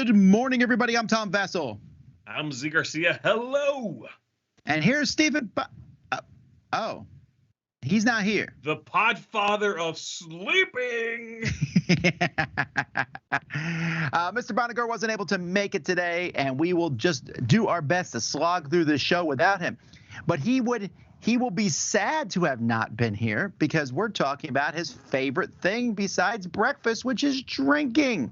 Good morning, everybody. I'm Tom Vassell. I'm Z Garcia. Hello. And here's Stephen. Oh, he's not here. The podfather of sleeping. Mr. Boniger wasn't able to make it today, and we will just do our best to slog through this show without him. But he will be sad to have not been here because we're talking about his favorite thing besides breakfast, which is drinking.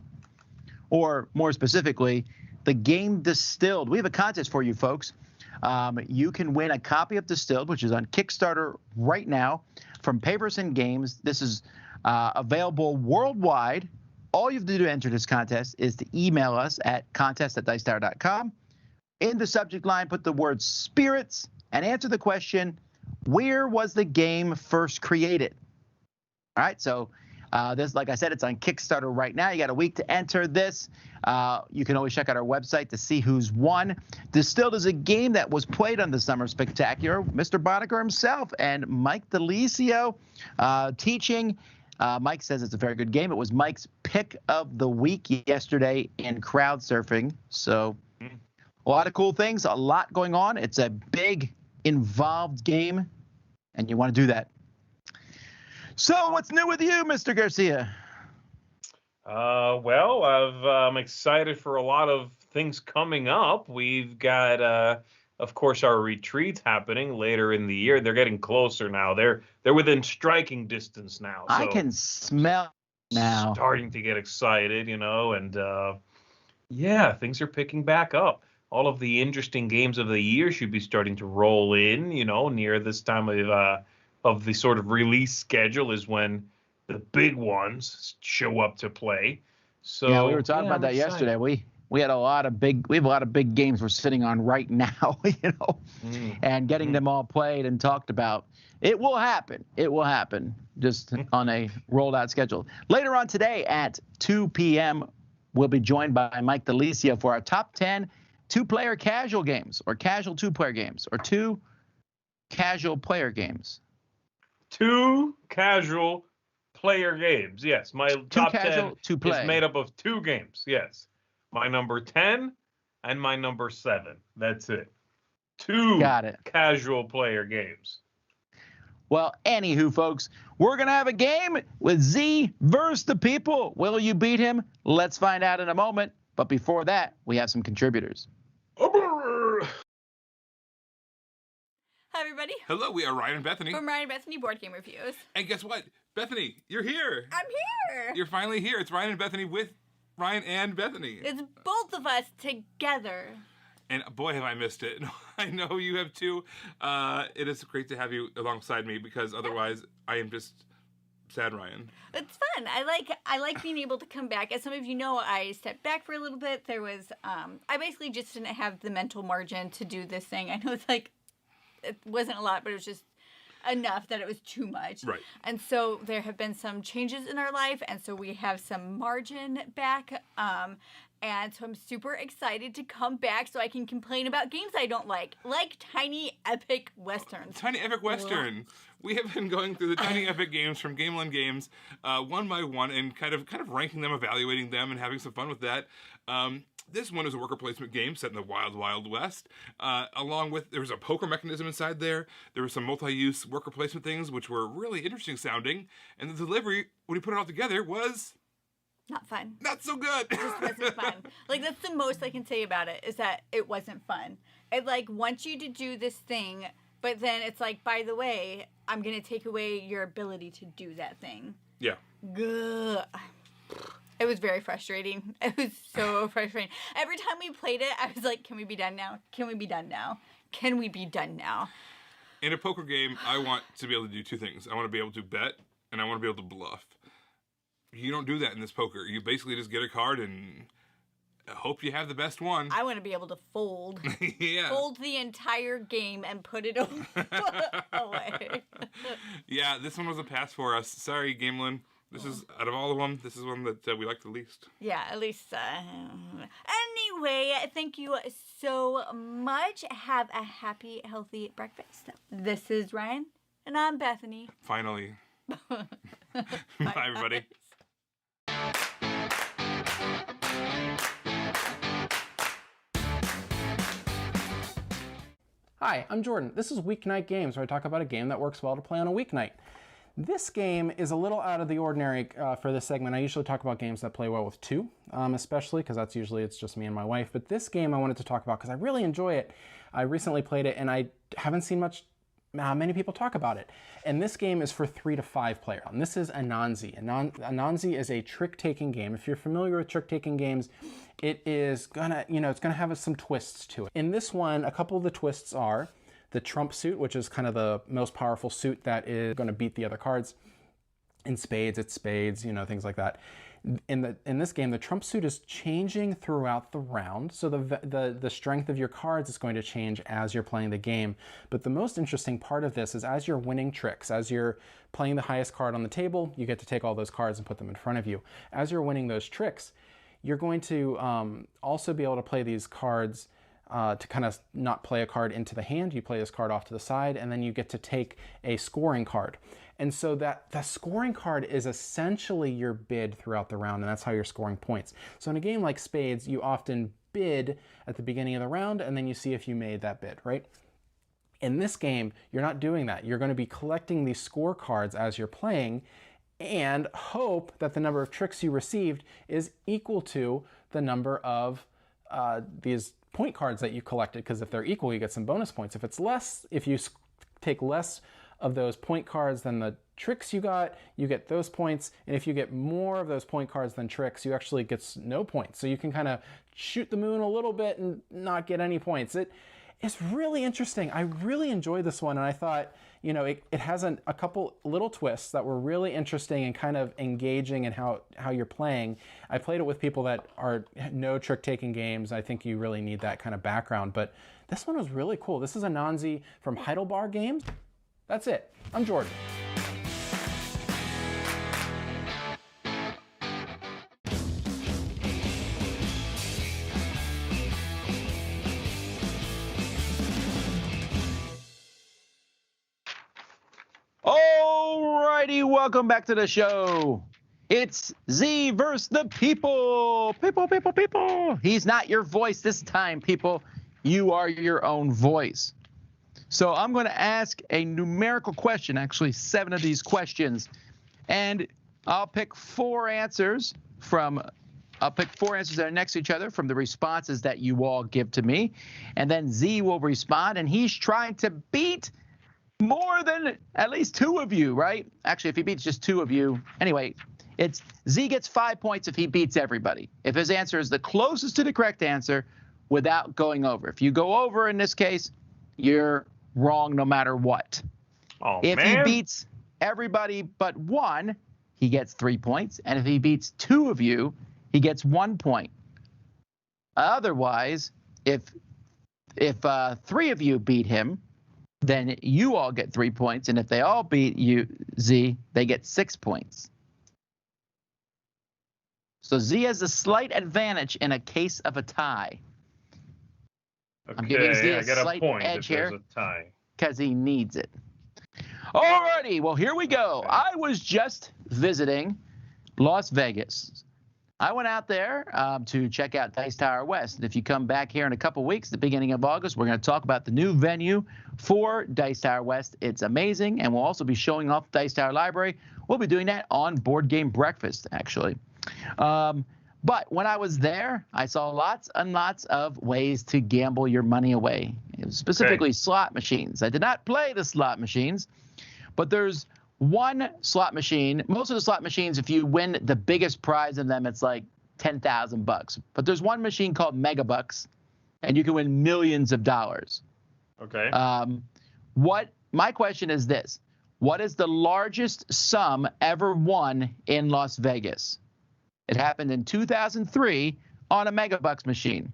Or more specifically, the game Distilled. We have a contest for you folks. You can win a copy of Distilled, which is on Kickstarter right now from Paperson Games. This is available worldwide. All you have to do to enter this contest is to email us at contest@dicetower.com. In the subject line, put the word spirits and answer the question, where was the game first created? All right, so this, like I said, it's on Kickstarter right now. You got a week to enter this. You can always check out our website to see who's won. Distilled is a game that was played on the Summer Spectacular. Mr. Boddicker himself and Mike DeLisio teaching. Mike says it's a very good game. It was Mike's pick of the week yesterday in crowd surfing. So a lot of cool things, a lot going on. It's a big, involved game, and you want to do that. So what's new with you, Mr. Garcia? Well, I'm excited for a lot of things coming up. We've got, of course, our retreats happening later in the year. They're getting closer now. They're within striking distance now. So I can smell now. Starting to get excited, and yeah, things are picking back up. All of the interesting games of the year should be starting to roll in, near this time of the sort of release schedule is when the big ones show up to play. So yeah, we were talking about that yesterday. We have a lot of big games we're sitting on right now, and getting them all played and talked about. It will happen. It will happen just on a rolled out schedule. Later on today at 2 p.m., we'll be joined by Mike DeLisio for our top 10 two-player casual games or casual two-player games or two casual player games. Two casual player games. Yes, my top 10 is made up of two games. Yes, my number 10 and my number 7. That's it. Two casual player games. Well, anywho, folks, we're going to have a game with Z versus the people. Will you beat him? Let's find out in a moment. But before that, we have some contributors. Hi, everybody. Hello, we are Ryan and Bethany. From Ryan and Bethany Board Game Reviews. And guess what? Bethany, you're here. I'm here. You're finally here. It's Ryan and Bethany with Ryan and Bethany. It's both of us together. And boy, have I missed it. I know you have too. It is great to have you alongside me because otherwise I am just sad Ryan. It's fun. I like being able to come back. As some of you know, I stepped back for a little bit. There was, I basically just didn't have the mental margin to do this thing. I know it's like, it wasn't a lot, but it was just enough that it was too much. Right. And so there have been some changes in our life, and so we have some margin back. And so I'm super excited to come back so I can complain about games I don't like Tiny Epic Westerns. Tiny Epic Western. We have been going through the Tiny Epic games from Gameland Games one by one and kind of ranking them, evaluating them, and having some fun with that. This one is a worker placement game set in the wild, wild west. Along with, there was a poker mechanism inside there. There were some multi-use worker placement things, which were really interesting sounding. And the delivery, when you put it all together, was not fun. Not so good. It just wasn't fun. That's the most I can say about it, is that it wasn't fun. It wants you to do this thing, but then it's by the way, I'm going to take away your ability to do that thing. Yeah. Gah. It was very frustrating. It was so frustrating. Every time we played it, I was like, can we be done now? Can we be done now? Can we be done now? In a poker game, I want to be able to do two things. I want to be able to bet, and I want to be able to bluff. You don't do that in this poker. You basically just get a card and hope you have the best one. I want to be able to fold. Yeah. Fold the entire game and put it away. Yeah, this one was a pass for us. Sorry, Gameland. This is, out of all of them, this is one that we like the least. Yeah, at least. Anyway, thank you so much. Have a happy, healthy breakfast. This is Ryan, and I'm Bethany. Finally. Bye, everybody. Hi, I'm Jordan. This is Weeknight Games, where I talk about a game that works well to play on a weeknight. This game is a little out of the ordinary for this segment. I usually talk about games that play well with two, especially because that's usually it's just me and my wife. But this game I wanted to talk about because I really enjoy it. I recently played it and I haven't seen many people talk about it. And this game is for 3 to 5 players. And this is Anansi. Anansi is a trick-taking game. If you're familiar with trick-taking games, it is gonna, it's gonna have some twists to it. In this one, a couple of the twists are the trump suit, which is kind of the most powerful suit that is going to beat the other cards. In spades, it's spades, things like that. In this game, the trump suit is changing throughout the round, so the strength of your cards is going to change as you're playing the game. But the most interesting part of this is as you're winning tricks, as you're playing the highest card on the table, you get to take all those cards and put them in front of you. As you're winning those tricks, you're going to also be able to play these cards to kind of not play a card into the hand. You play this card off to the side, and then you get to take a scoring card. And so the scoring card is essentially your bid throughout the round, and that's how you're scoring points. So in a game like spades, you often bid at the beginning of the round, and then you see if you made that bid, right? In this game, you're not doing that. You're going to be collecting these score cards as you're playing, and hope that the number of tricks you received is equal to the number of these point cards that you collected, because if they're equal, you get some bonus points. If it's less, if you take less of those point cards than the tricks you get those points. And if you get more of those point cards than tricks, you actually get no points. So you can kind of shoot the moon a little bit and not get any points. It's really interesting. I really enjoyed this one, and I thought, it has a couple little twists that were really interesting and kind of engaging in how you're playing. I played it with people that know trick-taking games. I think you really need that kind of background, but this one was really cool. This is Anansi from Heidelberg Games. That's it. I'm Jordan. Alrighty, welcome back to the show. It's Z versus the people. People. He's not your voice this time, people. You are your own voice. So I'm going to ask a numerical question, actually 7 of these questions, and I'll pick 4 answers that are next to each other from the responses that you all give to me, and then Z will respond, and he's trying to beat more than at least 2 of you, right? Actually, if he beats just 2 of you, anyway, it's Z gets 5 points if he beats everybody. If his answer is the closest to the correct answer without going over. If you go over in this case, you're wrong no matter what. If he beats everybody but 1, he gets 3 points. And if he beats 2 of you, he gets 1 point. Otherwise, if 3 of you beat him, then you all get 3 points. And if they all beat you, Z, they get 6 points. So Z has a slight advantage in a case of a tie. Okay, I'm giving Z I got a slight point edge if there's here a tie. because he needs it. Alrighty, well, here we go. Okay. I was just visiting Las Vegas. I went out there to check out Dice Tower West. And if you come back here in a couple weeks, the beginning of August, we're going to talk about the new venue for Dice Tower West. It's amazing, and we'll also be showing off Dice Tower Library. We'll be doing that on Board Game Breakfast, actually. But when I was there, I saw lots and lots of ways to gamble your money away, specifically slot machines. I did not play the slot machines, but there's one slot machine. Most of the slot machines, if you win the biggest prize in them, it's like $10,000. But there's one machine called Megabucks, and you can win millions of dollars. Okay. My question is this. What is the largest sum ever won in Las Vegas? It happened in 2003 on a Megabucks machine.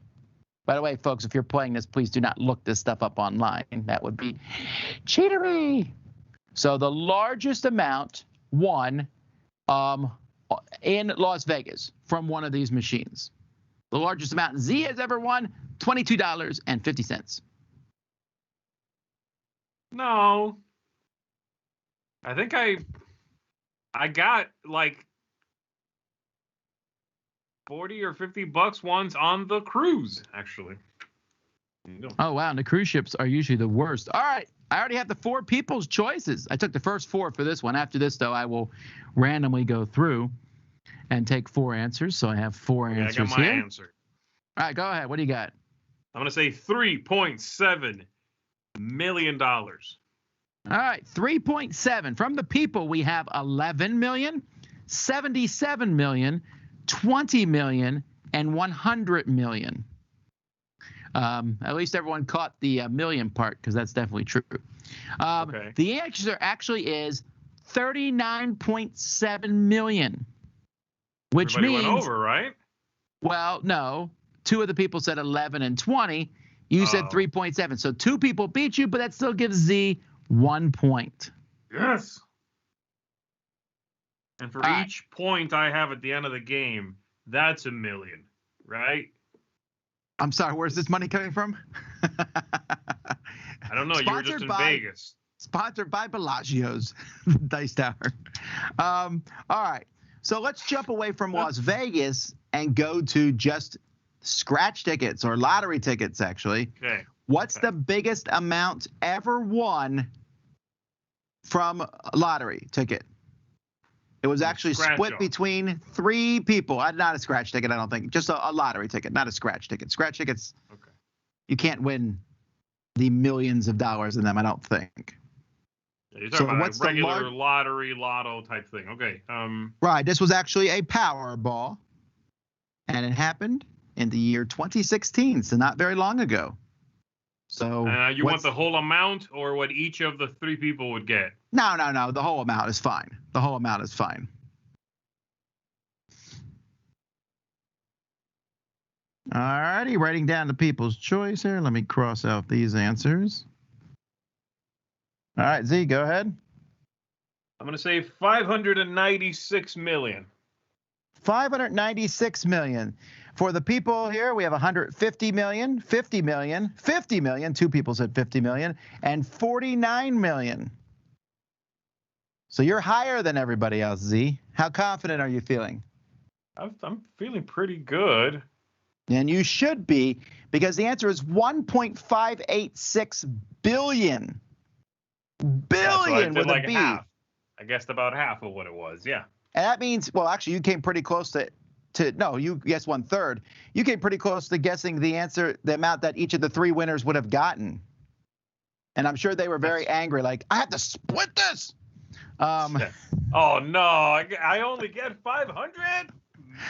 By the way, folks, if you're playing this, please do not look this stuff up online. That would be cheatery. So the largest amount won in Las Vegas from one of these machines. The largest amount Z has ever won, $22.50. No. I think I got like 40 or $50 once on the cruise, actually. Oh, wow. And the cruise ships are usually the worst. All right. I already have the 4 people's choices. I took the first 4 for this one. After this, though, I will randomly go through and take 4 answers. So I have 4 answers I got my here. answer. All right, go ahead. What do you got? I'm going to say $3.7 million. All right, 3.7. From the people, we have 11 million, 77 million, 20 million, and 100 million. At least everyone caught the million part, because that's definitely true. Okay. The answer actually is 39.7 million, which Everybody means went over, right? Well, no. 2 of the people said 11 and 20. You said 3.7. So 2 people beat you, but that still gives Z 1 point. Yes. And for each point I have at the end of the game, that's $1 million, right? I'm sorry, where's this money coming from? I don't know. You were just in Vegas. Sponsored by Bellagio's Dice Tower. All right. So let's jump away from Las Vegas and go to just scratch tickets or lottery tickets, actually. Okay. What's the biggest amount ever won from a lottery ticket? It was actually split between 3 people. Not a scratch ticket, I don't think. Just a lottery ticket, not a scratch ticket. Scratch tickets, okay, you can't win the millions of dollars in them, I don't think. Yeah, you're talking about a regular lottery, lotto type thing. Okay. Right. This was actually a Powerball, and it happened in the year 2016, so not very long ago. So you want the whole amount or what each of the 3 people would get? No. The whole amount is fine. The whole amount is fine. All righty, writing down the people's choice here. Let me cross out these answers. All right, Z, go ahead. I'm going to say 596 million. 596 million. For the people here, we have 150 million, 50 million, 50 million. 2 people said 50 million, and 49 million. So you're higher than everybody else, Z. How confident are you feeling? I'm feeling pretty good. And you should be, because the answer is 1.586 billion. Billion with a B. Half. I guessed about half of what it was, yeah. And that means, well, actually, you came pretty close to no, you guessed 1/3. You came pretty close to guessing the answer, the amount that each of the 3 winners would have gotten. And I'm sure they were very angry, like, I have to split this. Oh, no, I only get 500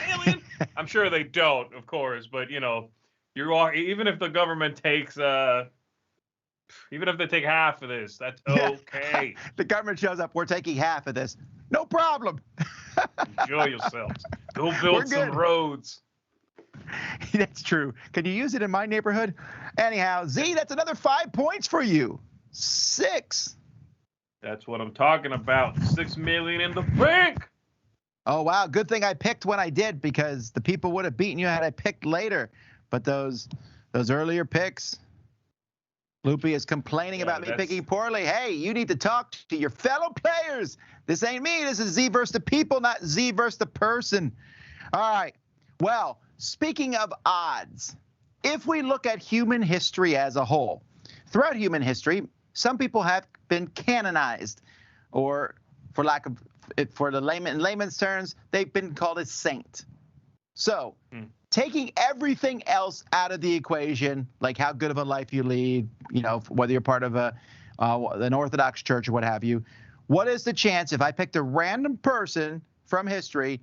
million? I'm sure they don't, of course, but, you know, even if the government takes, even if they take half of this, that's okay. The government shows up, we're taking half of this. No problem. Enjoy yourselves. Go build some roads. That's true. Can you use it in my neighborhood? Anyhow, Z, that's another 5 points for you. 6. That's what I'm talking about. 6 million in the bank. Oh, wow. Good thing I picked when I did, because the people would have beaten you had I picked later. But those earlier picks, Loopy is complaining about me picking poorly. Hey, you need to talk to your fellow players. This ain't me. This is Z versus the people, not Z versus the person. All right. Well, speaking of odds, if we look at human history as a whole, throughout human history, some people have been canonized, or for the layman's terms, they've been called a saint. So, taking everything else out of the equation, like how good of a life you lead, you know, whether you're part of an Orthodox church or what have you, what is the chance, if I picked a random person from history,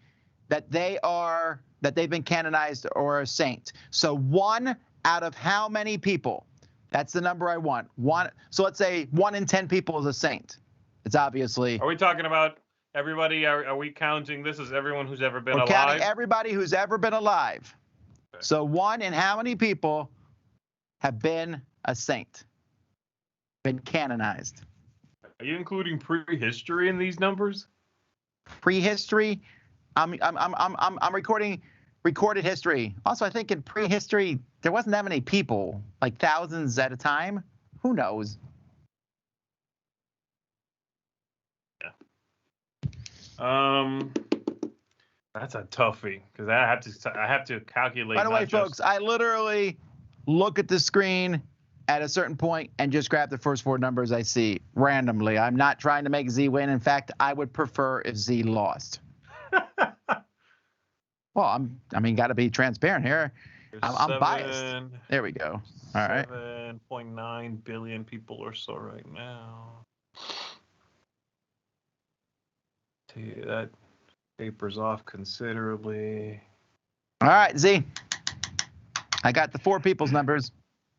that they've been canonized or a saint? So 1 out of how many people? That's the number I want. 1. So let's say 1 in 10 people is a saint. It's obviously. Are we talking about everybody? Are we counting this as everyone who's ever been alive? We're counting everybody who's ever been alive. Okay. So 1 in how many people have been a saint? Been canonized? Are you including prehistory in these numbers? Prehistory? I'm recording recorded history. Also, I think in prehistory there wasn't that many people, like thousands at a time. Who knows? Yeah. That's a toughie, because I have to calculate. By the way, folks, I literally look at the screen at a certain point and just grab the first 4 numbers I see randomly. I'm not trying to make Z win. In fact, I would prefer if Z lost. Well, got to be transparent here. I'm biased. There we go. All right. 7.9 billion people or so right now. That tapers off considerably. All right, Z. I got the 4 people's numbers.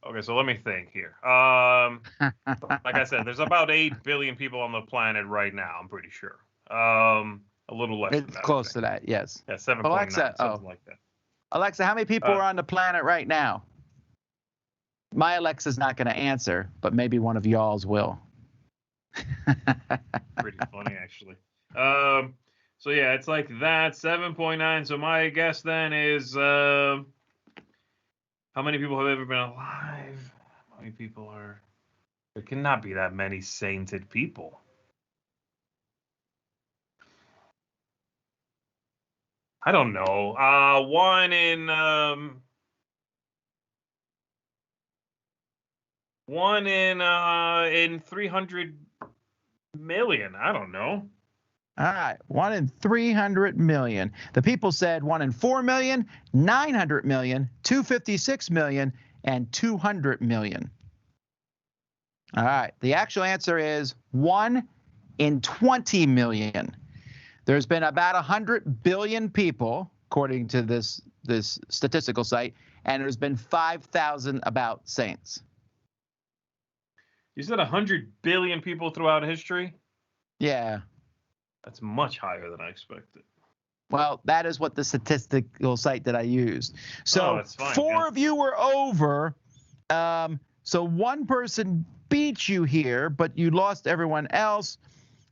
Okay, so let me think here. Like I said, there's about 8 billion people on the planet right now, I'm pretty sure. A little less than that. It's close to that, yes. Yeah, 7.9, something like that. Alexa, how many people are on the planet right now? My Alexa's not going to answer, but maybe one of y'all's will. Pretty funny, actually. So yeah, it's like that, 7.9. So my guess then is how many people have ever been alive? How many people are? There cannot be that many sainted people. I don't know. One in 300 million. I don't know. All right, 1 in 300 million. The people said 1 in 4 million, 900 million, 256 million, and 200 million. All right, the actual answer is 1 in 20 million. There's been about 100 billion people, according to this statistical site, and there's been 5,000 about saints. You said 100 billion people throughout history? Yeah. That's much higher than I expected. Well, that is what the statistical site that I used. So that's fine, 4 of you were over. So one person beat you here, but you lost everyone else.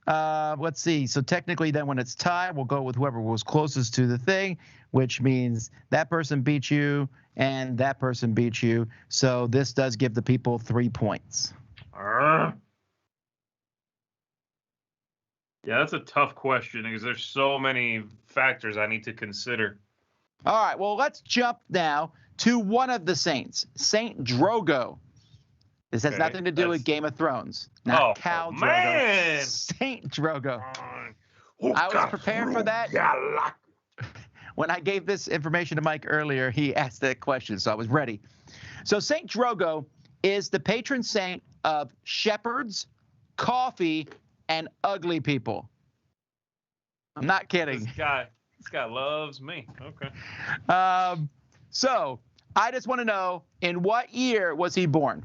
Let's see. So technically then when it's tied, we'll go with whoever was closest to the thing, which means that person beat you and that person beat you. So this does give the people 3 points. Yeah, that's a tough question because there's so many factors I need to consider. All right, well, let's jump now to one of the saints, Saint Drogo. This has nothing to do with Game of Thrones. Not Cal Drogo. Man. Saint Drogo. I was prepared for that. When I gave this information to Mike earlier, he asked that question, so I was ready. So Saint Drogo is the patron saint of shepherds, coffee, and ugly people. I'm not kidding. This guy loves me. Okay. So I just want to know, in what year was he born?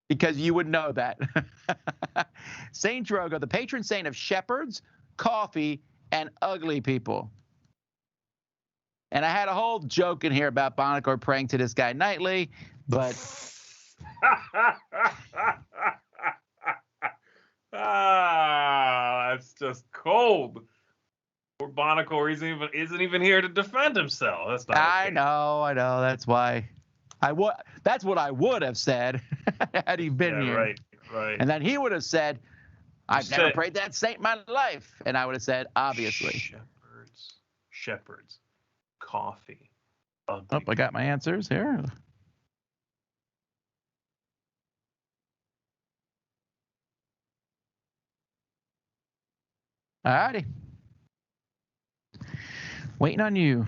Because you would know that. Saint Drogo, the patron saint of shepherds, coffee, and ugly people. And I had a whole joke in here about Bonacor praying to this guy nightly, but that's just cold. Poor Bonacor isn't even here to defend himself. That's not okay. I know. That's why that's what I would have said had he been here. Right. And then he would have said, I've never prayed that saint in my life. And I would have said, obviously. Shepherds, coffee. Ugly. I got my answers here. All righty. Waiting on you.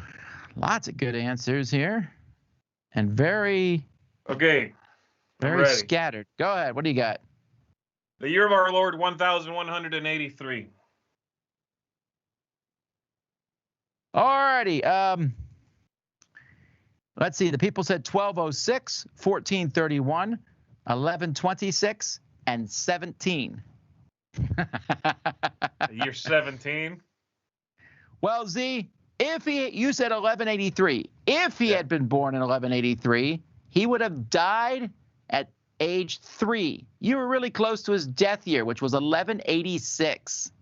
Lots of good answers here. And very scattered. Go ahead. What do you got? The year of our Lord, 1183. All righty. Let's see. The people said 1206, 1431, 1126, and 17. Year 17. Well, Z, you said 1183. If he had been born in 1183, he would have died at age 3. You were really close to his death year, which was 1186.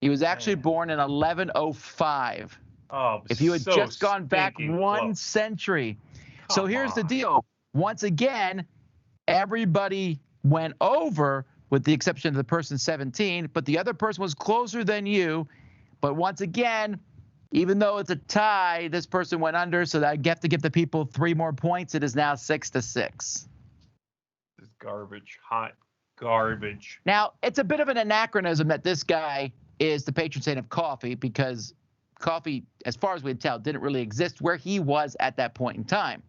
He was actually born in 1105. Oh, if you had just gone back one century. So here's the deal. Once again, everybody went over with the exception of the person 17, but the other person was closer than you. But once again, Even though it's a tie, this person went under, so that I have to give the people 3 more points. It is now 6-6. This is garbage. Hot garbage. Now, it's a bit of an anachronism that this guy is the patron saint of coffee because coffee, as far as we can tell, didn't really exist where he was at that point in time.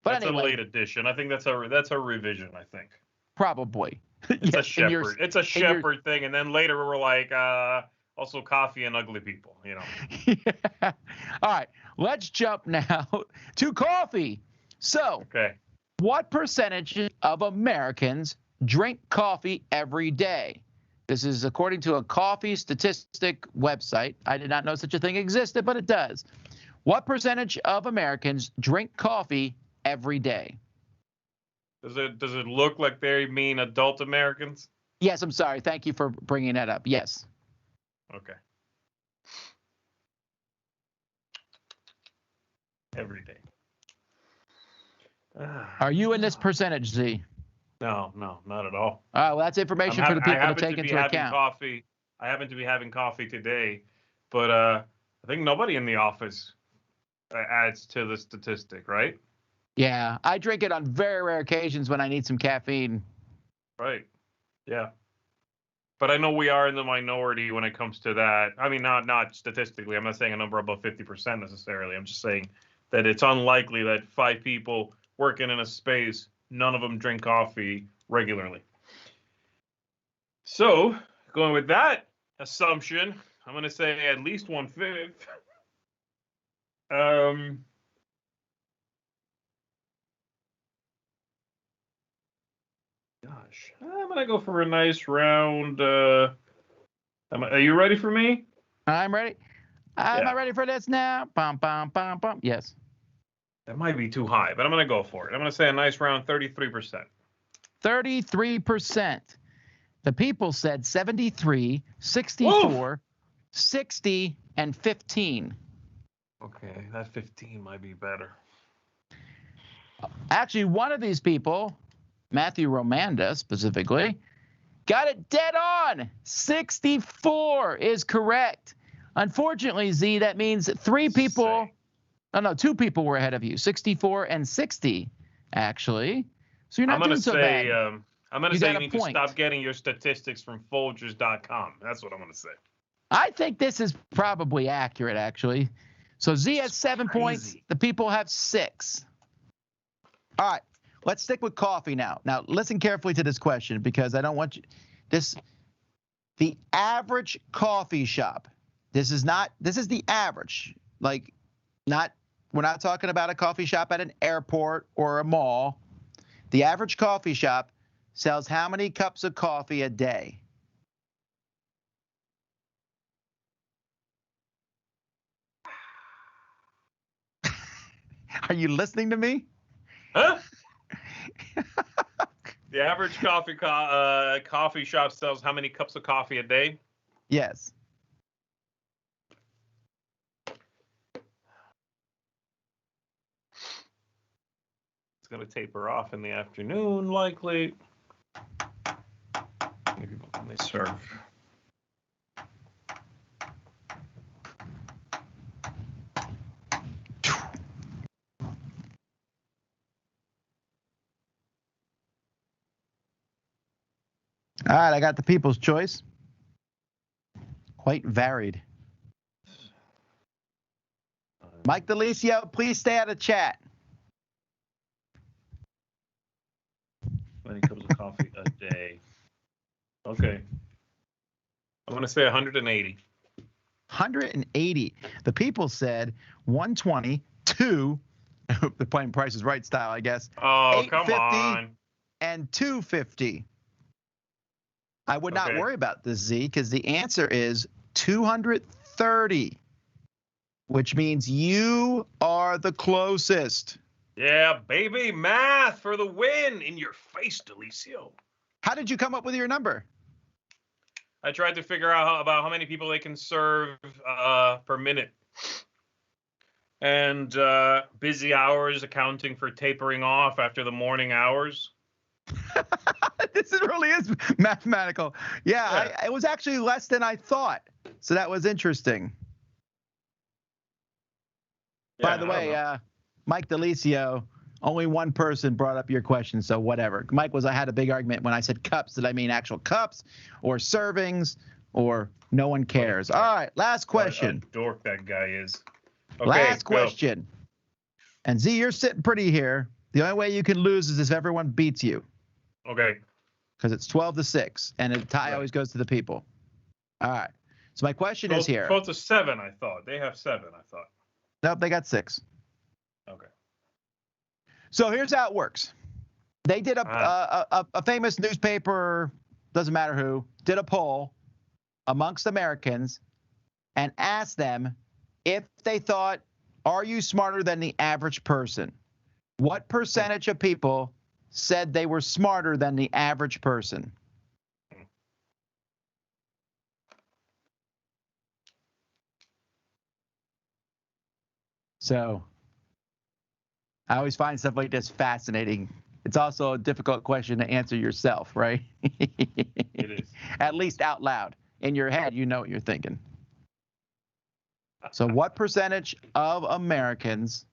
But that's anyway, a late addition. I think that's a revision, I think. Probably. It's a shepherd. It's a shepherd thing. And then later we're like, also coffee and ugly people, you know. Yeah. All right. Let's jump now to coffee. So, okay. What percentage of Americans drink coffee every day? This is according to a coffee statistic website. I did not know such a thing existed, but it does. What percentage of Americans drink coffee every day? Does it look like they mean adult Americans? Yes, I'm sorry. Thank you for bringing that up. Yes. Okay. Every day. Are you in this percentage, Z? No, not at all. All right, well, that's information for the people to take into account. I happen to be having coffee today, but I think nobody in the office adds to the statistic, right? Yeah, I drink it on very rare occasions when I need some caffeine. Right. Yeah. But I know we are in the minority when it comes to that. I mean, not statistically. I'm not saying a number above 50% necessarily. I'm just saying that it's unlikely that 5 people working in a space, none of them drink coffee regularly. So, going with that assumption, I'm going to say at least 1/5. Gosh, I'm going to go for a nice round. Are you ready for me? I'm ready. Am I ready for this now? Bum, bum, bum, bum. Yes. That might be too high, but I'm going to go for it. I'm going to say a nice round 33%. 33%. The people said 73, 64, Oof. 60, and 15. Okay, that 15 might be better. Actually, one of these people, Matthew Romanda specifically, got it dead on. 64 is correct. Unfortunately, Z, that means 2 people were ahead of you. 64 and 60, actually. So you're not doing so bad. I'm going to say you need to stop getting your statistics from Folgers.com. That's what I'm going to say. I think this is probably accurate, actually. So Z has 7 points. The people have 6. All right. Let's stick with coffee now. Now, listen carefully to this question because I don't want you the average coffee shop. This is the average. We're not talking about a coffee shop at an airport or a mall. The average coffee shop sells how many cups of coffee a day? Are you listening to me? Huh? The average coffee shop sells how many cups of coffee a day? Yes. It's going to taper off in the afternoon, likely. Maybe when they serve. All right, I got the people's choice. Quite varied. Mike DeLisio, please stay out of chat. How many cups of coffee a day? Okay. I'm going to say 180. 180. The people said 120, 2. They're playing Price is Right style, I guess. Oh, come on. And 250. I would not worry about this, Z, because the answer is 230, which means you are the closest. Yeah, baby, math for the win. In your face, DeLisio. How did you come up with your number? I tried to figure out about how many people they can serve per minute. And busy hours accounting for tapering off after the morning hours. This really is mathematical. Yeah. It was actually less than I thought. So that was interesting. Yeah, By the I don't way, know. Mike Delicio, only one person brought up your question, so whatever. Mike I had a big argument when I said cups. Did I mean actual cups or servings or no one cares? All right, last What a question. dork that guy is. Okay, Last go. question. And Z, you're sitting pretty here. The only way you can lose is if everyone beats you. Okay. Because it's 12-6, and a tie always goes to the people. All right. So my question is here. 12 to 7, I thought. They have 7, I thought. Nope, they got 6. Okay. So here's how it works. They did a famous newspaper, doesn't matter who, did a poll amongst Americans and asked them if they thought, are you smarter than the average person? What percentage of people said they were smarter than the average person? So I always find stuff like this fascinating. It's also a difficult question to answer yourself, right? It is. At least out loud. In your head, you know what you're thinking. So what percentage of Americans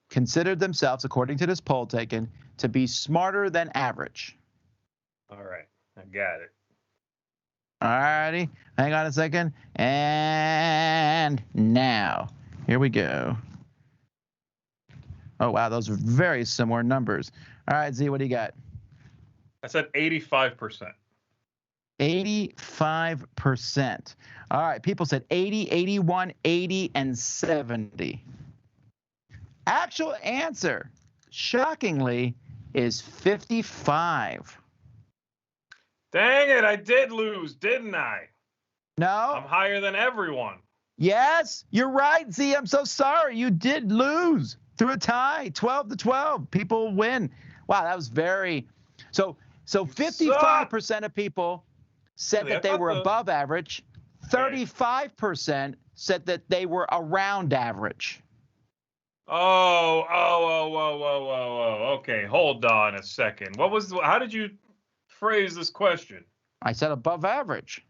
considered themselves, according to this poll taken, to be smarter than average? All right. I got it. All righty. Hang on a second. And now, here we go. Oh, wow, those are very similar numbers. All right, Z, what do you got? I said 85%. 85%. All right, people said 80, 81, 80, and 70. Actual answer, shockingly, is 55. Dang it, I did lose, didn't I? No? I'm higher than everyone. Yes, you're right, Z. I'm so sorry. You did lose through a tie, 12-12. People win. Wow, that was very so 55% of people said Really? that they were above average. 35% said that they were around average. Oh. Okay, hold on a second. How did you phrase this question? I said above average.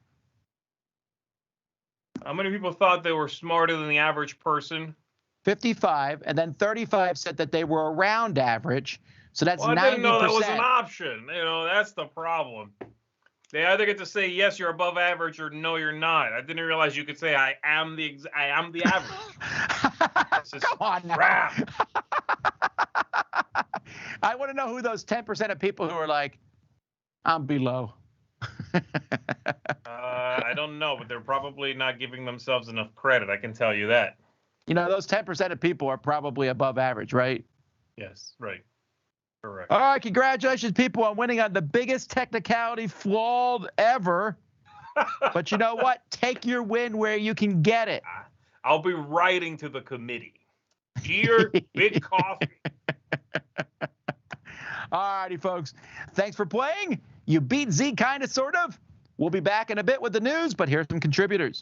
How many people thought they were smarter than the average person? 55, and then 35 said that they were around average. So that's 90%. I didn't know that was an option. That's the problem. They either get to say yes, you're above average, or no, you're not. I didn't realize you could say I am the average. Come on now. Crap. I want to know who those 10% of people who are like, I'm below. I don't know, but they're probably not giving themselves enough credit. I can tell you that. Those 10% of people are probably above average, right? Yes, right. Correct. All right, congratulations, people, on winning on the biggest technicality flawed ever. But you know what? Take your win where you can get it. I'll be writing to the committee. Cheer, big coffee. All righty, folks. Thanks for playing. You beat Z, kind of, sort of. We'll be back in a bit with the news, but here's some contributors.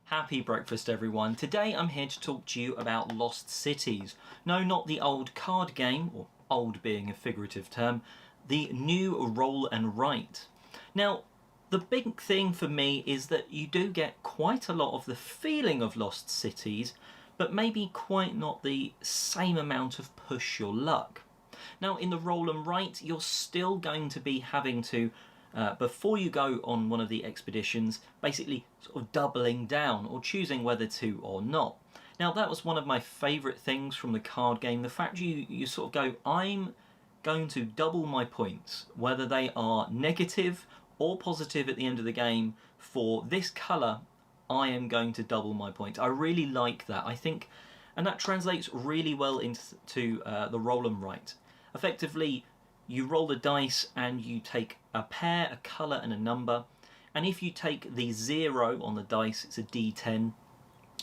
Happy breakfast, everyone. Today I'm here to talk to you about Lost Cities. No, not the old card game, or old being a figurative term, the new roll and write. Now, the big thing for me is that you do get quite a lot of the feeling of Lost Cities, but maybe quite not the same amount of push your luck. Now, in the roll and write, you're still going to be having to, before you go on one of the expeditions, basically sort of doubling down or choosing whether to or not. Now, that was one of my favourite things from the card game. The fact you sort of go, I'm going to double my points, whether they are negative or positive at the end of the game. For this colour, I am going to double my points. I really like that. I think, and that translates really well into the roll and write. Effectively, you roll the dice and you take a pair, a colour and a number. And if you take the 0 on the dice, it's a D10.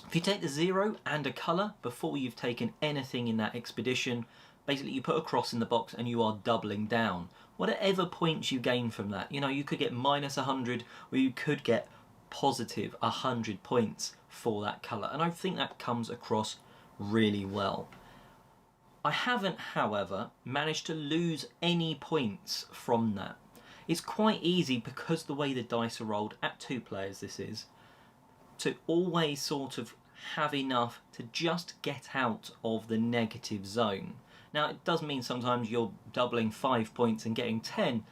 If you take the 0 and a colour before you've taken anything in that expedition, basically you put a cross in the box and you are doubling down. Whatever points you gain from that, you could get minus 100 or you could get positive 100 points for that colour. And I think that comes across really well. I haven't, however, managed to lose any points from that. It's quite easy, because the way the dice are rolled, at 2 players this is, to always sort of have enough to just get out of the negative zone. Now, it does mean sometimes you're doubling 5 points and getting 10,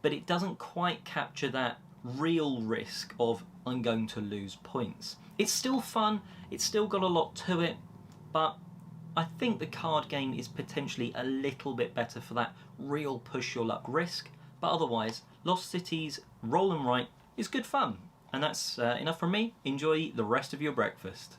but it doesn't quite capture that real risk of I'm going to lose points. It's still fun, it's still got a lot to it, but I think the card game is potentially a little bit better for that real push your luck risk, but otherwise, Lost Cities Roll and Write is good fun. And that's enough from me. Enjoy the rest of your breakfast.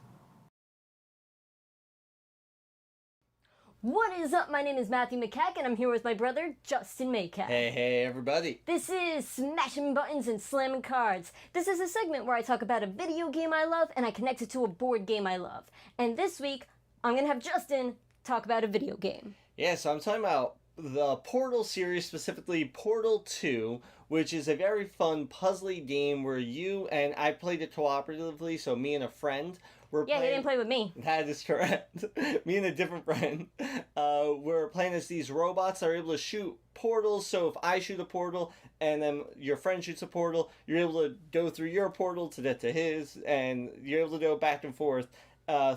What is up? My name is Matthew McCack, and I'm here with my brother, Justin Maycack. Hey, everybody. This is Smashing Buttons and Slamming Cards. This is a segment where I talk about a video game I love, and I connect it to a board game I love. And this week, I'm going to have Justin talk about a video game. Yeah, so I'm talking about the Portal series, specifically Portal 2, which is a very fun, puzzly game where you and I played it cooperatively, so me and a friend were Yeah, playing... he didn't play with me. That is correct. Me and a different friend. We're playing as these robots that are able to shoot portals, so if I shoot a portal and then your friend shoots a portal, you're able to go through your portal to get to his, and you're able to go back and forth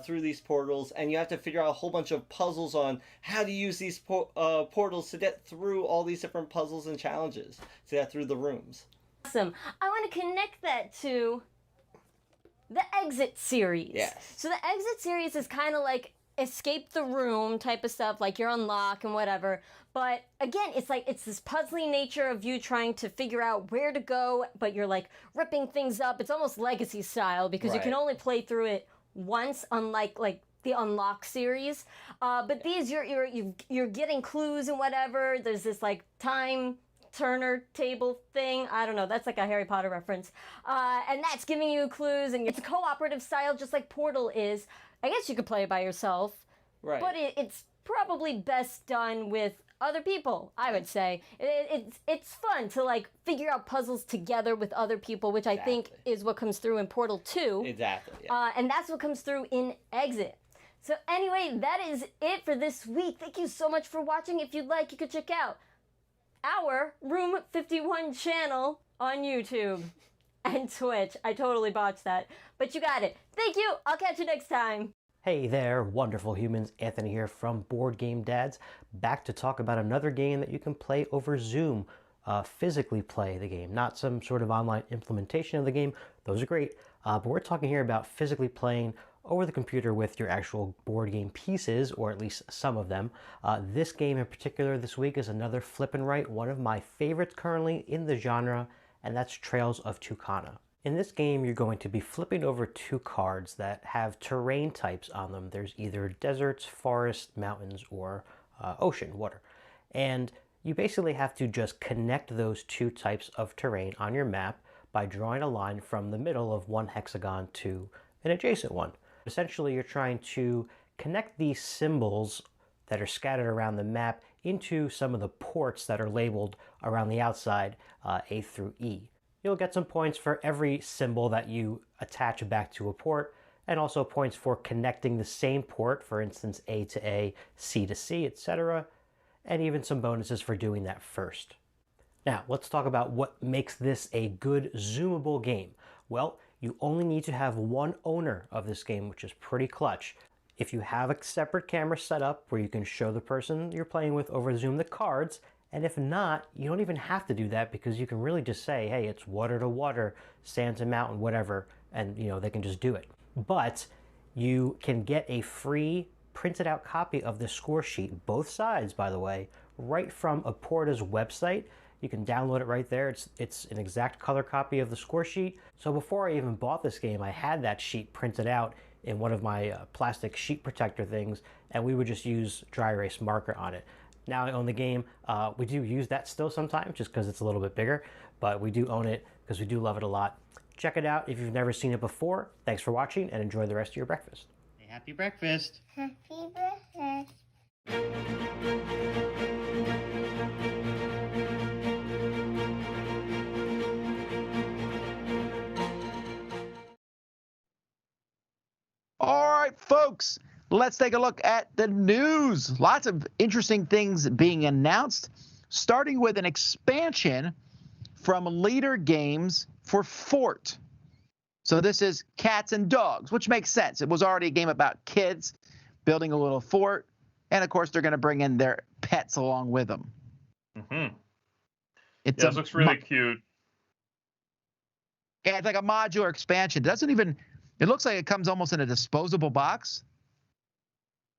through these portals, and you have to figure out a whole bunch of puzzles on how to use these portals to get through all these different puzzles and challenges, to get through the rooms. Awesome. I want to connect that to the Exit series. Yes. So the Exit series is kind of like escape the room type of stuff, like you're on lock and whatever. But again, it's this puzzly nature of you trying to figure out where to go, but you're like ripping things up. It's almost Legacy style because you can only play through it once, unlike like the Unlock series. But these you're getting clues and whatever. There's this like time Turner table thing. I don't know. That's like a Harry Potter reference. And that's giving you clues, and it's a cooperative style just like Portal is. I guess you could play it by yourself. Right. But it's probably best done with other people, I would say. It's fun to like figure out puzzles together with other people, which I think is what comes through in Portal 2. Exactly. Yeah. And that's what comes through in Exit. So anyway, that is it for this week. Thank you so much for watching. If you'd like, you could check out our Room 51 channel on YouTube and Twitch. I totally botched that, but you got it. Thank you. I'll catch you next time. Hey there, wonderful humans. Anthony here from Board Game Dads, back to talk about another game that you can play over Zoom. Physically play the game, not some sort of online implementation of the game. Those are great, but we're talking here about physically playing over the computer with your actual board game pieces, or at least some of them. This game in particular this week is another flip and write, one of my favorites currently in the genre, and that's Trails of Tucana. In this game, you're going to be flipping over 2 cards that have terrain types on them. There's either deserts, forests, mountains, or ocean, water. And you basically have to just connect those 2 types of terrain on your map by drawing a line from the middle of one hexagon to an adjacent one. Essentially, you're trying to connect these symbols that are scattered around the map into some of the ports that are labeled around the outside, A through E. You'll get some points for every symbol that you attach back to a port, and also points for connecting the same port, for instance A to A, C to C, etc., and even some bonuses for doing that first. Now, let's talk about what makes this a good zoomable game. Well, you only need to have one owner of this game, which is pretty clutch. If you have a separate camera set up where you can show the person you're playing with over Zoom the cards, and if not, you don't even have to do that, because you can really just say, hey, it's water to water, sand to mountain, whatever, and they can just do it. But you can get a free printed out copy of the score sheet, both sides by the way, right from Aporta's website. You can download it right there. It's an exact color copy of the score sheet. So before I even bought this game, I had that sheet printed out in one of my plastic sheet protector things, and we would just use dry erase marker on it. Now I own the game. We do use that still sometimes just because it's a little bit bigger, but we do own it because we do love it a lot. Check it out if you've never seen it before. Thanks for watching, and enjoy the rest of your breakfast. Hey, happy breakfast. Happy breakfast. All right, folks, let's take a look at the news. Lots of interesting things being announced, starting with an expansion from Leader Games for Fort. So this is cats and dogs, which makes sense. It was already a game about kids building a little fort. And, of course, they're going to bring in their pets along with them. Mm-hmm. It's This looks really cute. Yeah, it's like a modular expansion. It looks like it comes almost in a disposable box.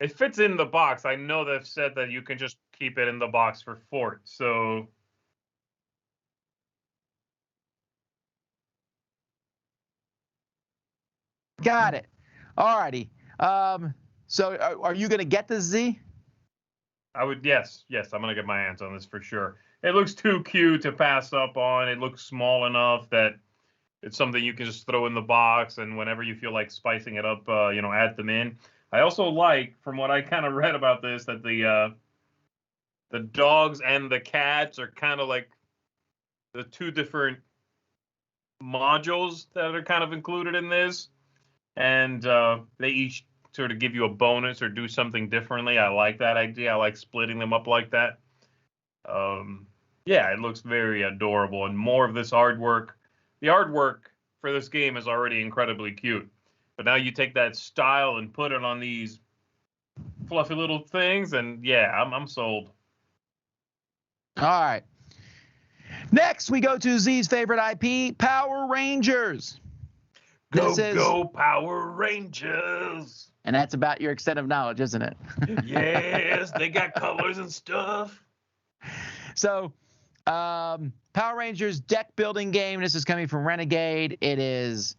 It fits in the box. I know they've said that you can just keep it in the box for fort. So Got it. All righty. So are you going to get this, Z? I would, yes, I'm gonna get my hands on this for sure. It looks too cute to pass up on. It looks small enough that it's something you can just throw in the box, and whenever you feel like spicing it up, add them in. I also like, from what I kind of read about this, that the dogs and the cats are kind of like the two different modules that are kind of included in this, and they each sort of give you a bonus or do something differently. I like that idea. I like splitting them up like that. Yeah, it looks very adorable, and more of this artwork. The artwork for this game is already incredibly cute, but now you take that style and put it on these fluffy little things, and yeah, I'm sold. All right. Next, we go to Z's favorite IP, Power Rangers. Go Power Rangers! And that's about your extent of knowledge, isn't it? Yes, they got colors and stuff. So, Power Rangers deck building game. This is coming from Renegade. It is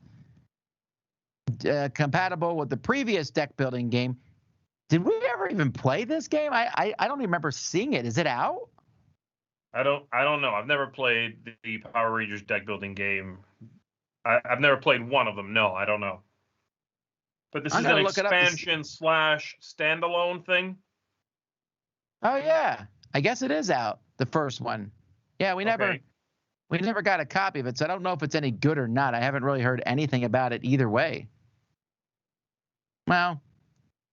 compatible with the previous deck building game. Did we ever even play this game? I don't even remember seeing it. Is it out? I don't know. I've never played the Power Rangers deck building game. I've never played one of them. No, I don't know. But this is an expansion / standalone thing. Oh yeah, I guess it is out. The first one. Yeah, we never got a copy of it, so I don't know if it's any good or not. I haven't really heard anything about it either way. Well,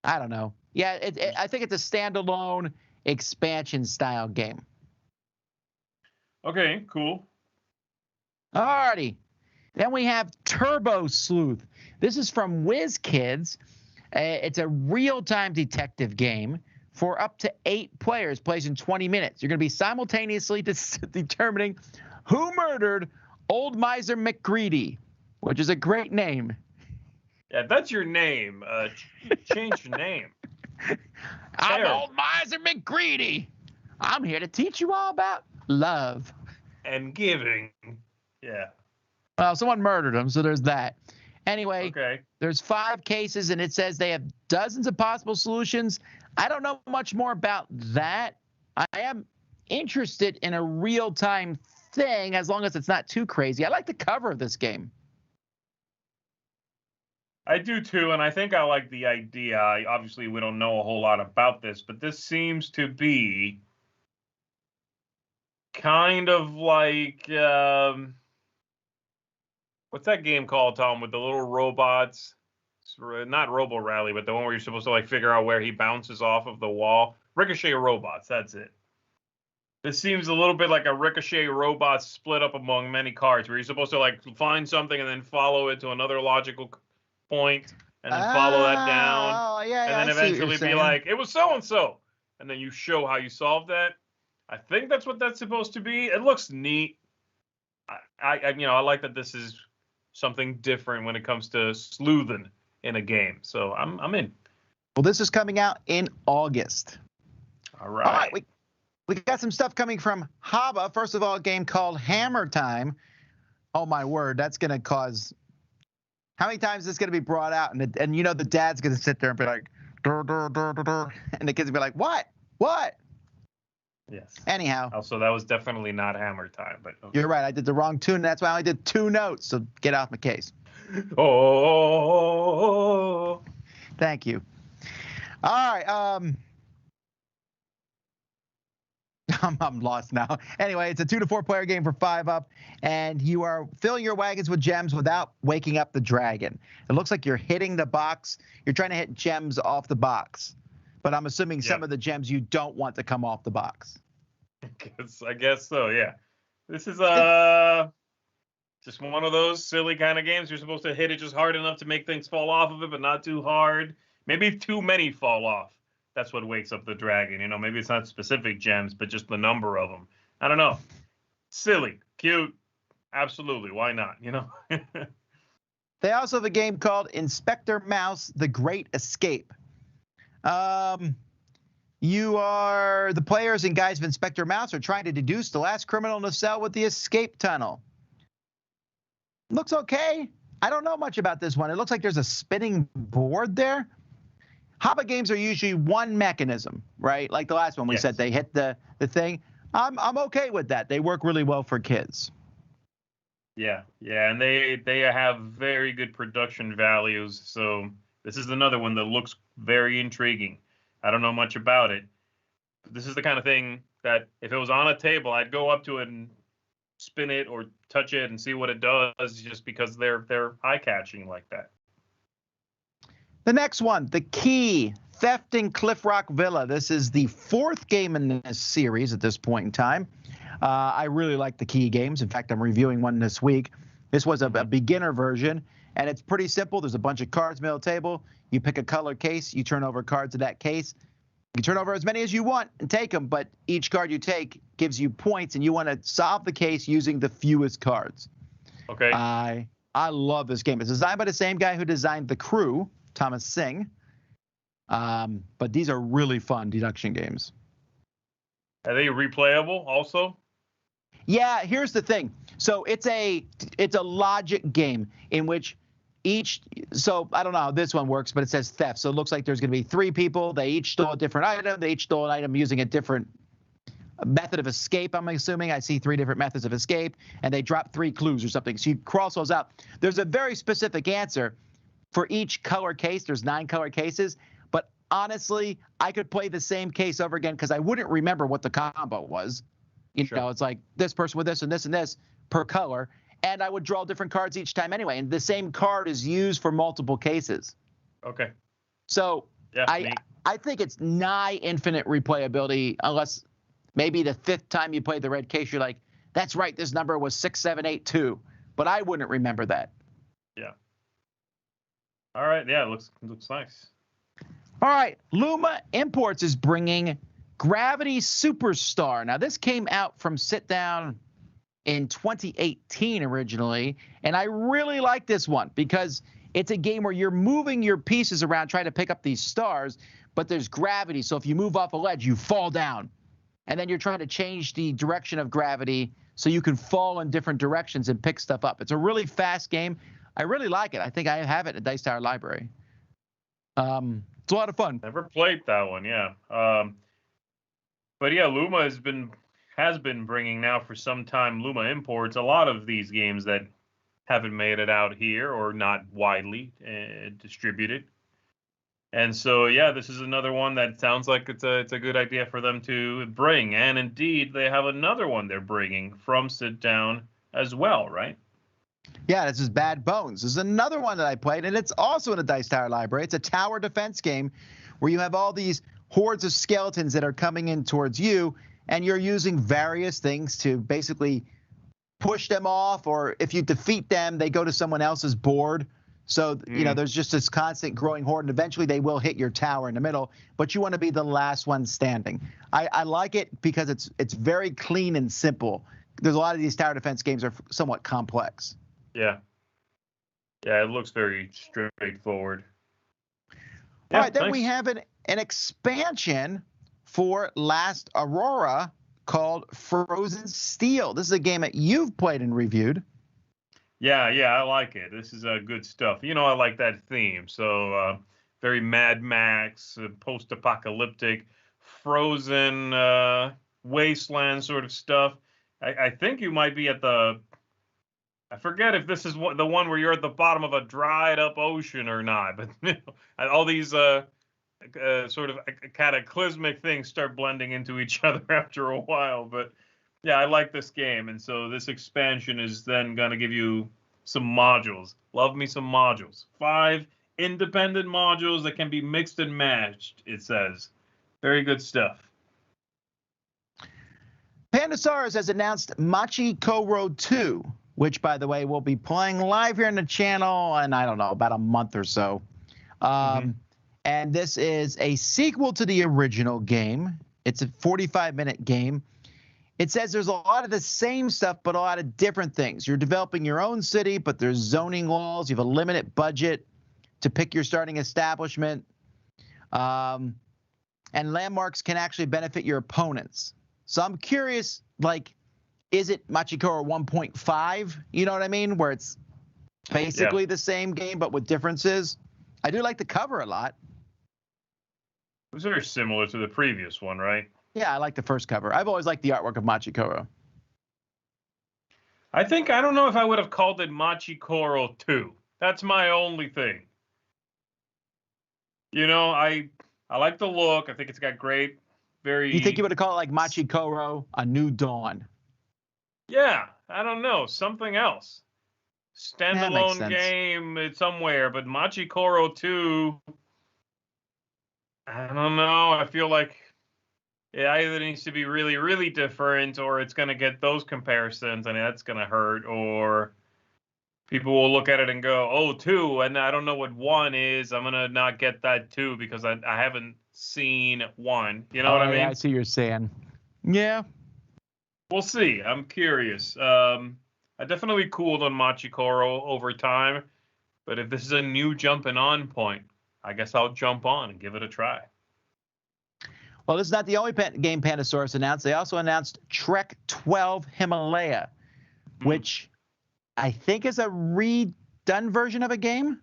I don't know. Yeah, I think it's a standalone expansion style game. Okay, cool. Alrighty. Then we have Turbo Sleuth. This is from WizKids. It's a real-time detective game for up to 8 players, plays in 20 minutes. You're going to be simultaneously determining who murdered Old Miser McGreedy, which is a great name. Yeah, that's your name. Change your name. I'm Old Miser McGreedy. I'm here to teach you all about love. And giving. Yeah. Well, someone murdered him, so there's that. Anyway, okay. There's 5 cases, and it says they have dozens of possible solutions. I don't know much more about that. I am interested in a real-time thing, as long as it's not too crazy. I like the cover of this game. I do too, and I think I like the idea. Obviously, we don't know a whole lot about this, but this seems to be kind of like what's that game called, Tom, with the little robots? It's not Robo Rally, but the one where you're supposed to like figure out where he bounces off of the wall. Ricochet Robots, that's it. This seems a little bit like a Ricochet Robot split up among many cards, where you're supposed to like find something and then follow it to another logical point, and then follow that down, yeah, and then eventually be like, it was so and so, and then you show how you solved that. I think that's what that's supposed to be. It looks neat. I like that this is something different when it comes to sleuthing in a game. So I'm in. Well, this is coming out in August. All right. All right, we got some stuff coming from Haba. First of all, a game called Hammer Time. Oh my word, that's gonna cause. How many times is this gonna be brought out? And the dad's gonna sit there and be like, dur, dur, dur, dur, dur, and the kids will be like, what? Yes. Anyhow. Also, that was definitely not Hammer Time, but okay. You're right. I did the wrong tune. That's why I only did 2 notes. So get off my case. Oh. Thank you. All right. I'm lost now. Anyway, it's a 2 to 4 player game for 5 up, and you are filling your wagons with gems without waking up the dragon. It looks like you're hitting the box. You're trying to hit gems off the box. But I'm assuming some of the gems you don't want to come off the box. I guess so, yeah. This is Just one of those silly kind of games. You're supposed to hit it just hard enough to make things fall off of it, but not too hard. Maybe too many fall off. That's what wakes up the dragon. You know, maybe it's not specific gems, but just the number of them. I don't know. Silly, cute, absolutely. Why not? You know. They also have a game called Inspector Mouse: The Great Escape. You are the players and guys of Inspector Mouse are trying to deduce the last criminal in the cell with the escape tunnel. Looks okay. I don't know much about this one. It looks like there's a spinning board there. Hobbit games are usually one mechanism, right? Like the last one we said, they hit the thing. I'm okay with that. They work really well for kids. Yeah, and they have very good production values. So this is another one that looks very intriguing. I don't know much about it. But this is the kind of thing that if it was on a table, I'd go up to it and spin it or touch it and see what it does, just because they're eye-catching like that. The next one, The Key, Theft in Cliff Rock Villa. This is the fourth game in this series at this point in time. I really like the Key games. In fact, I'm reviewing one this week. This was a beginner version, and it's pretty simple. There's a bunch of cards middle table. You pick a color case. You turn over cards in that case. You turn over as many as you want and take them, but each card you take gives you points, and you want to solve the case using the fewest cards. Okay. I love this game. It's designed by the same guy who designed The Crew, Thomas Singh. But these are really fun deduction games. Are they replayable also? Yeah, here's the thing. So it's a logic game in which so I don't know how this one works, but it says theft. So it looks like there's going to be three people. They each stole a different item. They each stole an item using a different method of escape, I'm assuming. I see three different methods of escape, and they drop three clues or something. So you cross those out. There's a very specific answer for each color case. There's 9 color cases. But honestly, I could play the same case over again because I wouldn't remember what the combo was. You know, it's like this person with this and this and this per color. And I would draw different cards each time anyway. And the same card is used for multiple cases. Okay. So I think it's nigh infinite replayability, unless maybe the 5th time you play the red case, you're like, that's right, this number was 6782. But I wouldn't remember that. Yeah. All right. Yeah, it looks nice. All right. Luma Imports is bringing Gravity Superstar. Now, this came out from Sit Down in 2018 originally, and I really like this one because it's a game where you're moving your pieces around trying to pick up these stars, but there's gravity. So if you move off a ledge, you fall down, and then you're trying to change the direction of gravity so you can fall in different directions and pick stuff up. It's a really fast game. I really like it. I think I have it at Dice Tower Library. It's a lot of fun. Never played that one, yeah. But yeah, Luma has been bringing now for some time. Luma Imports a lot of these games that haven't made it out here or not widely distributed. And so, yeah, this is another one that sounds like it's a good idea for them to bring. And indeed, they have another one they're bringing from Sit Down as well, right? Yeah, this is Bad Bones. This is another one that I played, and it's also in a Dice Tower Library. It's a tower defense game where you have all these hordes of skeletons that are coming in towards you, and you're using various things to basically push them off, or if you defeat them, they go to someone else's board. So, you know, there's just this constant growing horde, and eventually they will hit your tower in the middle, but you want to be the last one standing. I like it because it's very clean and simple. There's a lot of these tower defense games are somewhat complex. Yeah. Yeah, it looks very straightforward. All right, then we have an expansion for Last Aurora called Frozen Steel. This is a game that you've played and reviewed. Yeah, I like it. This is good stuff. You know, I like that theme. So very Mad Max, post-apocalyptic, frozen wasteland sort of stuff. I think you might be at I forget if this is the one where you're at the bottom of a dried up ocean or not, but you know, all these sort of cataclysmic things start blending into each other after a while. But yeah, I like this game. And so this expansion is then going to give you some modules. Love me some modules. 5 independent modules that can be mixed and matched, it says. Very good stuff. Pandasaurus has announced Machi Koro 2. which, by the way, will be playing live here on the channel in, I don't know, about a month or so. And this is a sequel to the original game. It's a 45-minute game. It says there's a lot of the same stuff, but a lot of different things. You're developing your own city, but there's zoning laws. You have a limited budget to pick your starting establishment. And landmarks can actually benefit your opponents. So I'm curious, like, is it Machikoro 1.5? You know what I mean? Where it's basically the same game, but with differences. I do like the cover a lot. It was very similar to the previous one, right? Yeah, I like the first cover. I've always liked the artwork of Machikoro. I don't know if I would have called it Machikoro 2. That's my only thing. You know, I like the look. I think it's got great, very... You think you would have called it like Machikoro, A New Dawn? Yeah, I don't know. Something else. Standalone game somewhere, but Machikoro 2... I don't know. I feel like it either needs to be really, really different, or it's going to get those comparisons, and that's going to hurt, or people will look at it and go, oh, 2, and I don't know what 1 is. I'm going to not get that 2 because I haven't seen 1. You know what I mean? Yeah, I see what you're saying. Yeah. We'll see. I'm curious. I definitely cooled on Machikoro over time, but if this is a new jumping on point, I guess I'll jump on and give it a try. Well, this is not the only game Pandasaurus announced. They also announced Trek 12 Himalaya, which I think is a redone version of a game.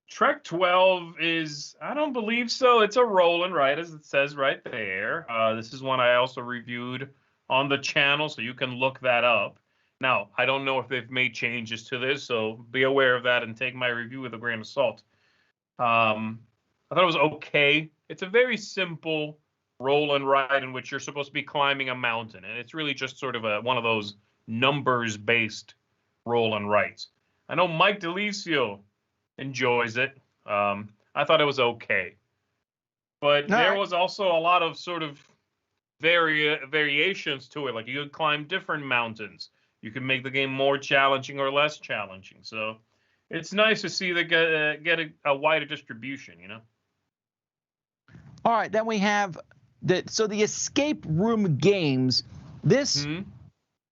Trek 12 is, I don't believe so. It's a roll and write, as it says right there. This is one I also reviewed on the channel, so you can look that up. Now, I don't know if they've made changes to this, so be aware of that and take my review with a grain of salt. I thought it was okay. It's a very simple roll and ride in which you're supposed to be climbing a mountain, and it's really just sort of one of those numbers-based roll and rides. I know Mike DeLisio enjoys it. I thought it was okay, but there was also a lot of sort of variations to it. Like you could climb different mountains. You can make the game more challenging or less challenging. So it's nice to see that get a wider distribution, you know? All right, then we have the escape room games. The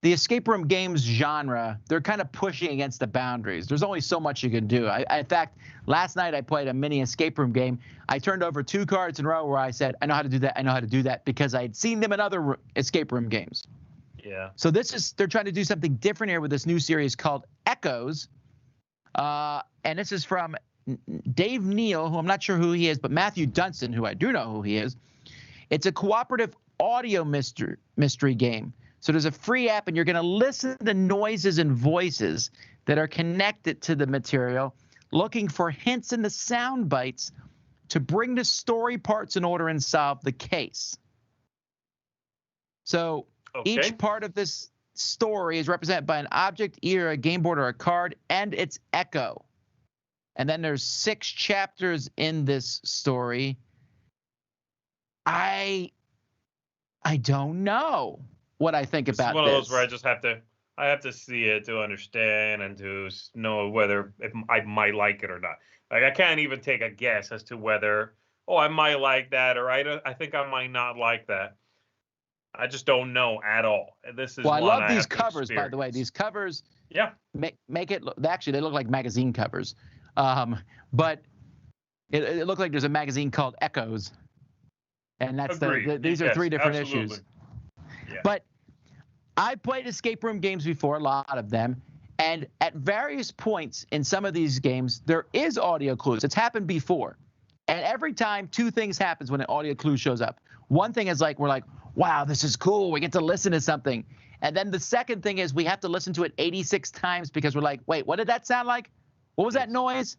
escape room games genre, they're kind of pushing against the boundaries. There's only so much you can do. In fact, last night I played a mini escape room game. I turned over 2 cards in a row where I said, I know how to do that, I know how to do that, because I had seen them in other escape room games. Yeah. So they're trying to do something different here with this new series called Echoes. And this is from Dave Neal, who I'm not sure who he is, but Matthew Dunstan, who I do know who he is. It's a cooperative audio mystery game. So there's a free app, and you're going to listen to noises and voices that are connected to the material, looking for hints in the sound bites to bring the story parts in order and solve the case. So each part of this story is represented by an object, either a game board or a card, and its echo. And then there's 6 chapters in this story. I don't know what I think about this. It's one of those where I have to see it to understand and to know whether I might like it or not. Like I can't even take a guess as to whether, I might like that, or I think I might not like that. I just don't know at all. This is I love these covers, by the way. These covers, make it look. Actually, they look like magazine covers, but it looked like there's a magazine called Echoes, and that's these are 3 different issues. Yeah. But I played escape room games before, a lot of them, and at various points in some of these games, there is audio clues. It's happened before, and every time 2 things happens when an audio clue shows up. One thing is like we're like, wow, this is cool. We get to listen to something. And then the second thing is we have to listen to it 86 times because we're like, wait, what did that sound like? What was that noise?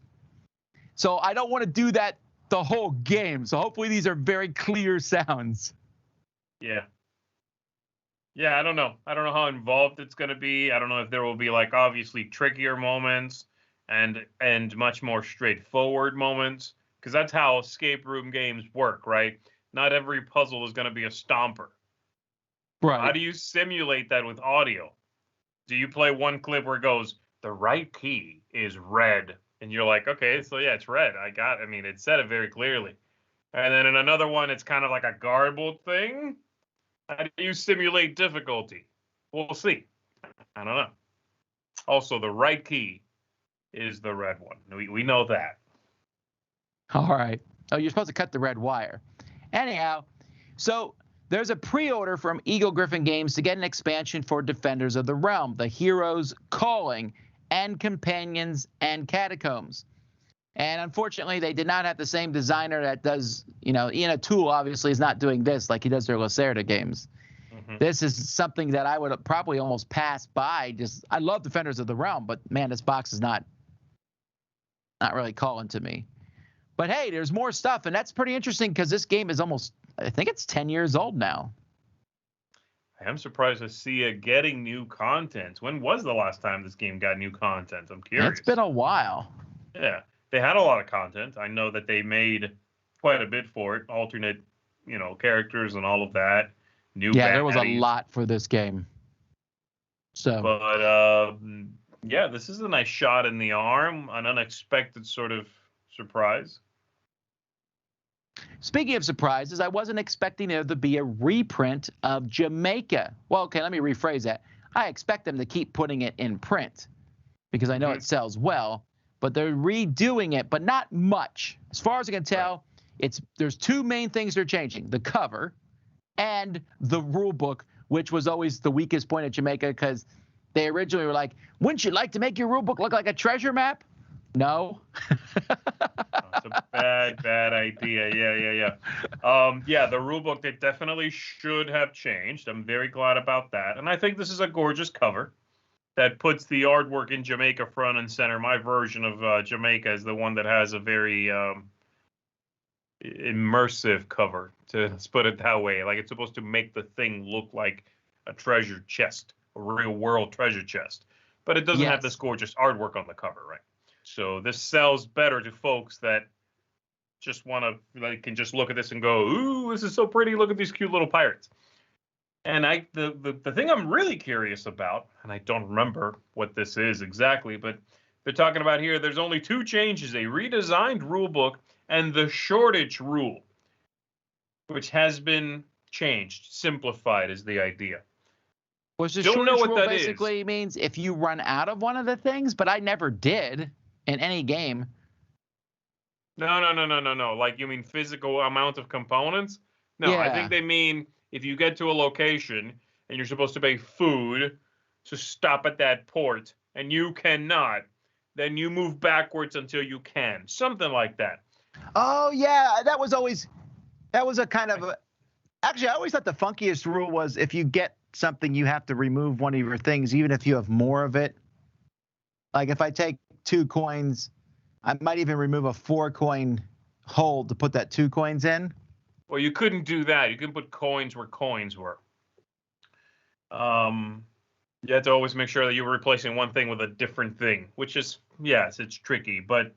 So I don't want to do that the whole game. So hopefully these are very clear sounds. Yeah. Yeah, I don't know. I don't know how involved it's going to be. I don't know if there will be like obviously trickier moments and much more straightforward moments, because that's how escape room games work, right? Not every puzzle is going to be a stomper. Right. How do you simulate that with audio? do you play one clip where it goes, the right key is red? And you're like, okay, so yeah, it's red. I mean, it said it very clearly. And then in another one, it's kind of like a garbled thing. How do you simulate difficulty? We'll see. I don't know. Also, the right key is the red one. We know that. All right. Oh, you're supposed to cut the red wire. Anyhow, so there's a pre-order from Eagle Griffin Games to get an expansion for Defenders of the Realm, the Heroes Calling, and Companions and Catacombs. And unfortunately, they did not have the same designer that does, Ian O'Toole obviously is not doing this like he does their Lacerda games. Mm-hmm. This is something that I would probably almost pass by. I love Defenders of the Realm, but man, this box is not really calling to me. But hey, there's more stuff, and that's pretty interesting because this game is I think it's 10 years old now. I am surprised to see it getting new content. When was the last time this game got new content? I'm curious. It's been a while. Yeah, they had a lot of content. I know that they made quite a bit for it, alternate, characters and all of that. There was a lot for this game. But this is a nice shot in the arm, an unexpected sort of surprise. Speaking of surprises, I wasn't expecting there to be a reprint of Jamaica. Well, okay, let me rephrase that. I expect them to keep putting it in print because I know it sells well, but they're redoing it, but not much. As far as I can tell, there's two main things they're changing: the cover and the rule book, which was always the weakest point of Jamaica because they originally were like, wouldn't you like to make your rule book look like a treasure map? No. It's a bad idea. Yeah. The rule book, they definitely should have changed. I'm very glad about that. And I think this is a gorgeous cover that puts the artwork in Jamaica front and center. My version of Jamaica is the one that has a very immersive cover, let's put it that way. Like, it's supposed to make the thing look like a treasure chest, a real world treasure chest. But it doesn't have this gorgeous artwork on the cover, right? So this sells better to folks that just want to, can just look at this and go, ooh, this is so pretty. Look at these cute little pirates. And the thing I'm really curious about, and I don't remember what this is exactly, but they're talking about here, there's only two changes: a redesigned rule book and the shortage rule, which has been changed, simplified is the idea. Which the shortage rule basically means if you run out of one of the things, but I never did in any game. No. Like, you mean physical amount of components? No, yeah. I think they mean if you get to a location and you're supposed to buy food to stop at that port and you cannot, then you move backwards until you can. Something like that. Oh, yeah. That was a kind of actually, I always thought the funkiest rule was if you get something, you have to remove one of your things, even if you have more of it. Like, if I take 2 coins, I might even remove a 4-coin hold to put that 2 coins in. Well, you couldn't do that. You couldn't put coins where coins were. You had to always make sure that you were replacing one thing with a different thing, which is, yes, it's tricky. But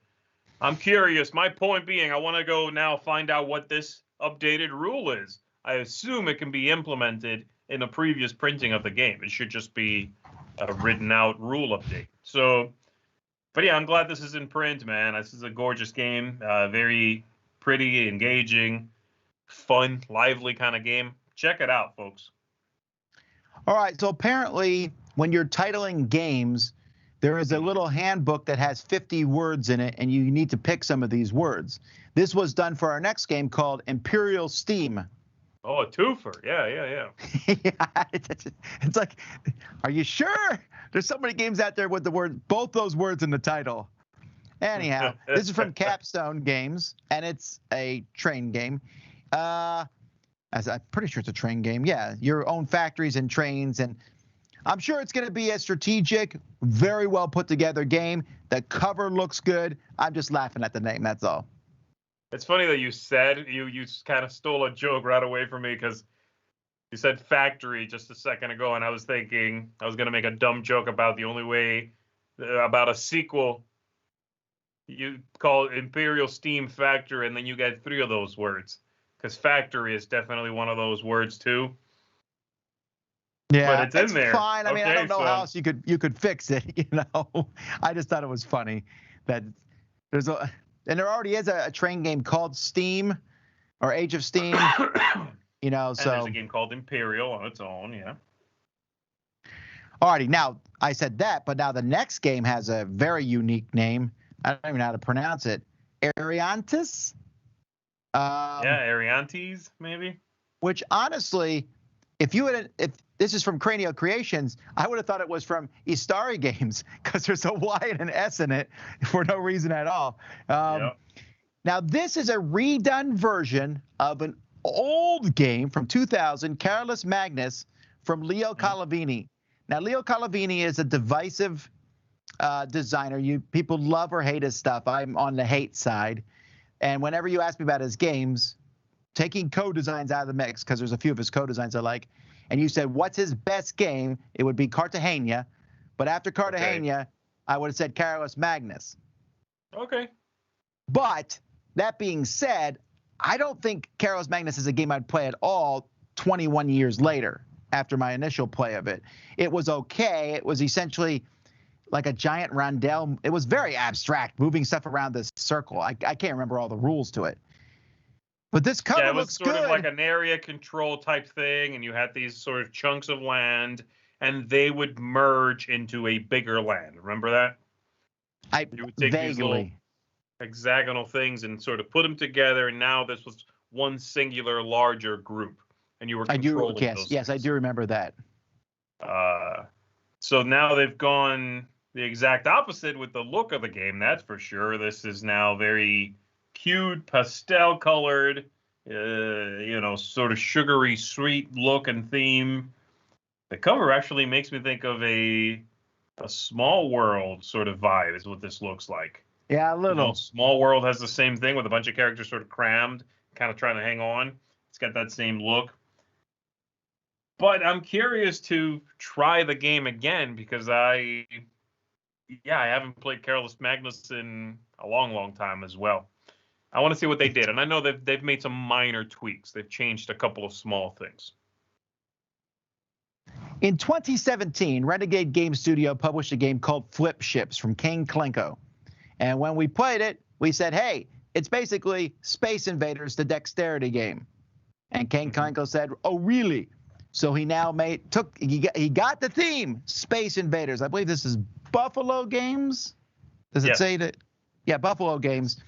I'm curious. My point being, I want to go now find out what this updated rule is. I assume it can be implemented in a previous printing of the game. It should just be a written out rule update. So, but yeah, I'm glad this is in print, man. This is a gorgeous game. Very pretty, engaging, fun, lively kind of game. Check it out, folks. All right. So apparently when you're titling games, there is a little handbook that has 50 words in it, and you need to pick some of these words. This was done for our next game called Imperial Steam. Oh, a twofer. Yeah. It's like, are you sure? There's so many games out there with both those words in the title. Anyhow, this is from Capstone Games, and it's a train game. I'm pretty sure it's a train game. Yeah, your own factories and trains, and I'm sure it's going to be a strategic, very well put together game. The cover looks good. I'm just laughing at the name, that's all. It's funny that you said, you kind of stole a joke right away from me, because you said factory just a second ago, and I was thinking I was going to make a dumb joke about the only way, about a sequel you call Imperial Steam Factory, and then you get 3 of those words, because factory is definitely one of those words too. Yeah, it's in there. fine. I mean, I Okay, don't know so- how else you could fix it. I just thought it was funny that and there already is a train game called Steam or Age of Steam. And there's So a game called Imperial on its own. Yeah. alrighty. Now I said that, but now the next game has a very unique name. I don't even know how to pronounce it. Ariantis. Ariantes, maybe. Which honestly, if this is from Cranio Creations, I would have thought it was from Istari Games because there's a Y and an S in it for no reason at all. Yep. Now, this is a redone version of an old game from 2000, Carolus Magnus, from Leo Calavini. Now, Leo Calavini is a divisive designer. People love or hate his stuff. I'm on the hate side. And whenever you ask me about his games, taking co-designs out of the mix, because there's a few of his co-designs I like, and you said, what's his best game? It would be Cartagena. But after Cartagena, I would have said Carolus Magnus. Okay. But that being said, I don't think Carolus Magnus is a game I'd play at all 21 years later after my initial play of it. It was okay. It was essentially like a giant rondel. It was very abstract, moving stuff around this circle. I can't remember all the rules to it. But this cover Yeah, it was looks sort good. of like an area control type thing, and you had these sort of chunks of land, and they would merge into a bigger land. Remember that? You would take these little Vaguely. hexagonal things and sort of put them together, and now this was one singular larger group, and you were controlling those Yes, I things. do remember that. So now they've gone the exact opposite with the look of the game, that's for sure. This is now very cute, pastel colored, sort of sugary, sweet look and theme. The cover actually makes me think of a Small World sort of vibe is what this looks like. Yeah, a little. Small World has the same thing with a bunch of characters sort of crammed, kind of trying to hang on. It's got that same look. But I'm curious to try the game again because I haven't played Carolus Magnus in a long, long time as well. I want to see what they did, and I know they've made some minor tweaks. They've changed a couple of small things. In 2017, Renegade Game Studio published a game called Flip Ships from Kane Klenko. And when we played it, we said, hey, it's basically Space Invaders, the dexterity game. And Kane Klenko said, oh, really? So he now he got the theme, Space Invaders. I believe this is Buffalo Games. Does it say that? Yeah, Buffalo Games.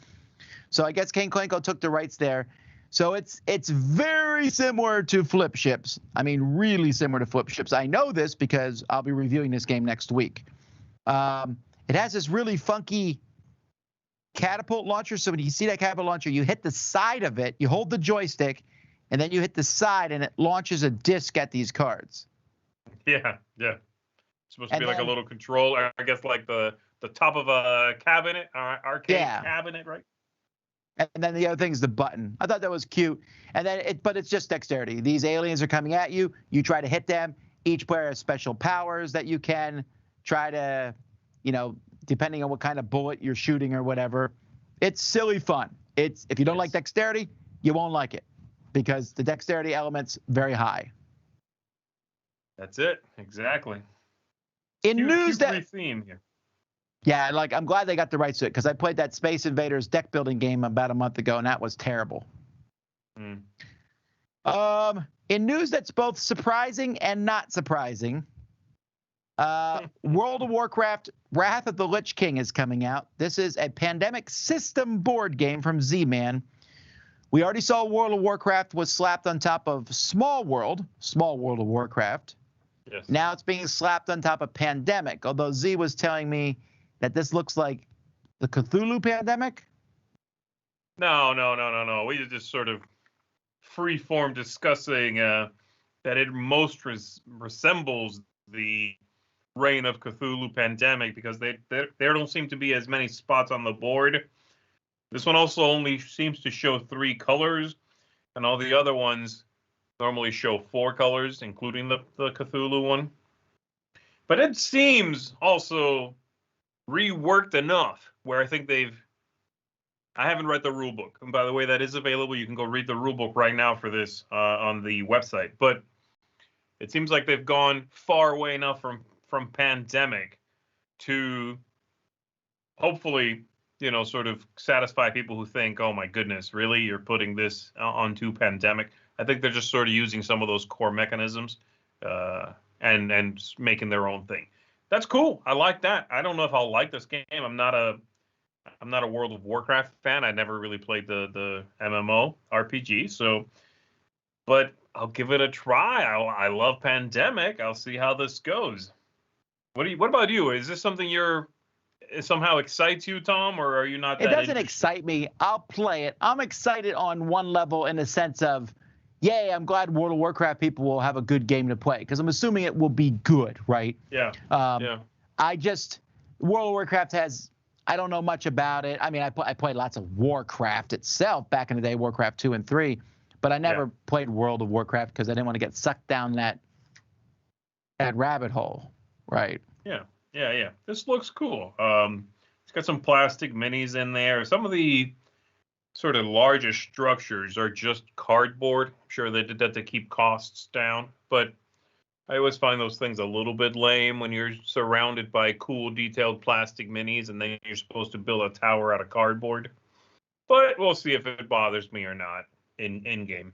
So I guess Kane Klenko took the rights there. So it's very similar to Flip Ships. I mean, really similar to Flip Ships. I know this because I'll be reviewing this game next week. It has this really funky catapult launcher. So when you see that catapult launcher, you hit the side of it, you hold the joystick, and then you hit the side, and it launches a disc at these cards. Yeah. It's supposed to be like a little controller, I guess, like the top of a cabinet, arcade cabinet, right? And then the other thing is the button. I thought that was cute. And then but it's just dexterity. These aliens are coming at you. You try to hit them. Each player has special powers that you can try to, depending on what kind of bullet you're shooting or whatever. It's silly fun. If you don't like dexterity, you won't like it because the dexterity element's very high. That's it. Exactly. In news that theme here. Yeah, I'm glad they got the rights to it because I played that Space Invaders deck building game about a month ago, and that was terrible. In news that's both surprising and not surprising, World of Warcraft Wrath of the Lich King is coming out. This is a pandemic system board game from Z-Man. We already saw World of Warcraft was slapped on top of Small World of Warcraft. Yes. Now it's being slapped on top of Pandemic, although Z was telling me that this looks like the Cthulhu Pandemic. No. We just sort of free-form discussing that it most resembles the Reign of Cthulhu Pandemic because there don't seem to be as many spots on the board. This one also only seems to show 3 colors, and all the other ones normally show 4 colors, including the Cthulhu one. But it seems also reworked enough where I think I haven't read the rule book. And by the way, that is available. You can go read the rule book right now for this on the website. But It seems like they've gone far away enough from pandemic to hopefully, sort of satisfy people who think, oh my goodness, really, you're putting this onto pandemic. I think they're just sort of using some of those core mechanisms and making their own thing. That's cool. I like that. I don't know if I'll like this game. I'm not a World of Warcraft fan. I never really played the MMO RPG, but I'll give it a try. I love Pandemic. I'll see how this goes. What about you? Is this something it somehow excites you, Tom, or are you not that It doesn't interested? excite me. I'll play it. I'm excited on one level in the sense of, yay, I'm glad World of Warcraft people will have a good game to play because I'm assuming it will be good, right? Yeah. World of Warcraft I don't know much about it. I mean, I played lots of Warcraft itself back in the day, Warcraft 2 and 3, but I never played World of Warcraft because I didn't want to get sucked down that rabbit hole, right? Yeah. This looks cool. It's got some plastic minis in there. Some of the sort of larger structures are just cardboard. I'm sure they did that to keep costs down, but I always find those things a little bit lame when you're surrounded by cool detailed plastic minis and then you're supposed to build a tower out of cardboard. But we'll see if it bothers me or not in game.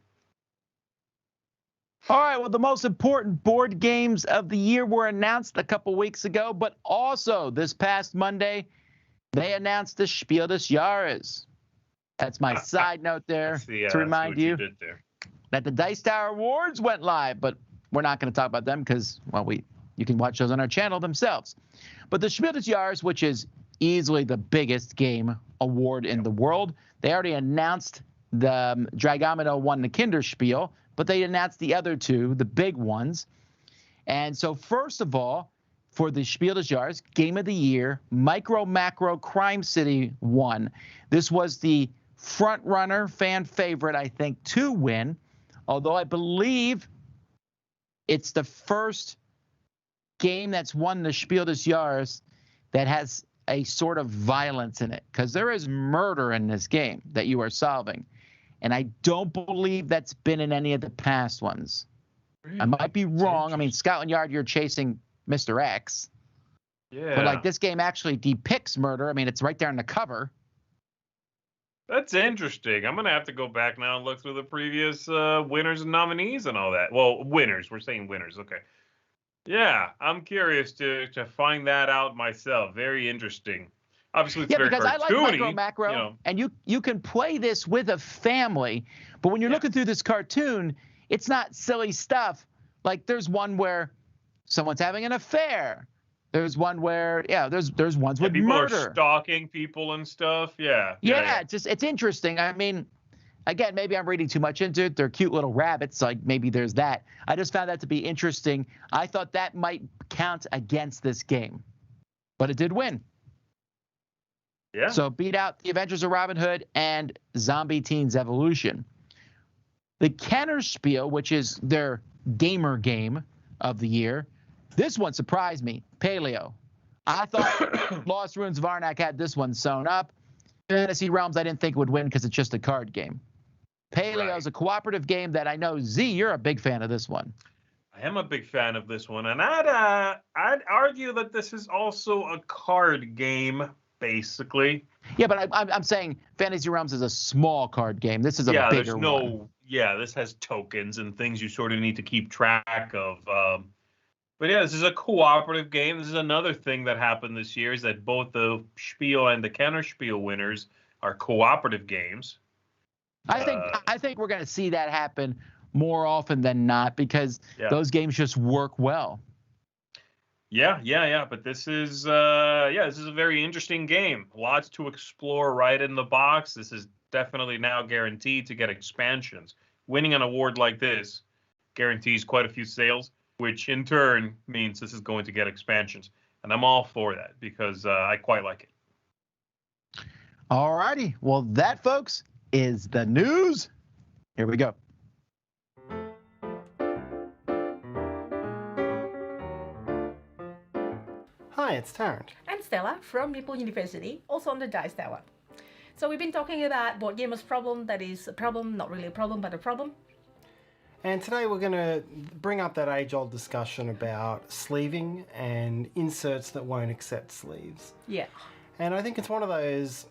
All right, well, the most important board games of the year were announced a couple weeks ago, but also this past Monday, they announced the Spiel des Jahres. That's my side note there to remind you that the Dice Tower Awards went live, but we're not going to talk about them because, well, you can watch those on our channel themselves. But the Spiel des Jahres, which is easily the biggest game award in the world, they already announced the Dragamino won the Kinderspiel, but they announced the other two, the big ones. And so first of all, for the Spiel des Jahres, Game of the Year, Micro Macro Crime City won. This was the front runner, fan favorite, I think, to win, although I believe it's the first game that's won the Spiel des Jahres that has a sort of violence in it, because there is murder in this game that you are solving. And I don't believe that's been in any of the past ones. Really? I might be wrong. I mean, Scotland Yard, you're chasing Mr. X. Yeah. But like this game actually depicts murder. I mean, it's right there on the cover. That's interesting. I'm going to have to go back now and look through the previous winners and nominees and all that. Well, winners. We're saying winners. Okay. Yeah, I'm curious to find that out myself. Very interesting. Obviously, it's very because cartoony, I like Micro Macro, and you can play this with a family. But when you're looking through this cartoon, it's not silly stuff. Like there's one where someone's having an affair. There's one where there's ones with people murder. Are stalking people and stuff. Yeah. It's interesting. I mean, again, maybe I'm reading too much into it. They're cute little rabbits. Like maybe there's that. I just found that to be interesting. I thought that might count against this game, but it did win. Yeah. So beat out The Adventures of Robin Hood and Zombie Teens Evolution. The Kennerspiel, which is their gamer game of the year, this one surprised me. Paleo. I thought Lost Ruins of Arnak had this one sewn up. Fantasy Realms I didn't think would win because it's just a card game. Paleo is a cooperative game that I know, Z, you're a big fan of this one. I am a big fan of this one, and I'd argue that this is also a card game, basically. Yeah, but I'm saying Fantasy Realms is a small card game. This is a bigger one. Yeah, this has tokens and things you sort of need to keep track of. But yeah, this is a cooperative game. This is another thing that happened this year is that both the Spiel and the Kennerspiel winners are cooperative games. I think we're going to see that happen more often than not because those games just work well. Yeah. But this is a very interesting game. Lots to explore right in the box. This is definitely now guaranteed to get expansions. Winning an award like this guarantees quite a few sales, which in turn means this is going to get expansions. And I'm all for that because I quite like it. All righty. Well, that, folks, is the news. Here we go. Hi, it's Tarrant. I'm Stella from Meeple University, also on the Dice Tower. So we've been talking about board gamers' problem that is a problem, not really a problem, but a problem. And today we're going to bring up that age-old discussion about sleeving and inserts that won't accept sleeves. Yeah. And I think it's one of those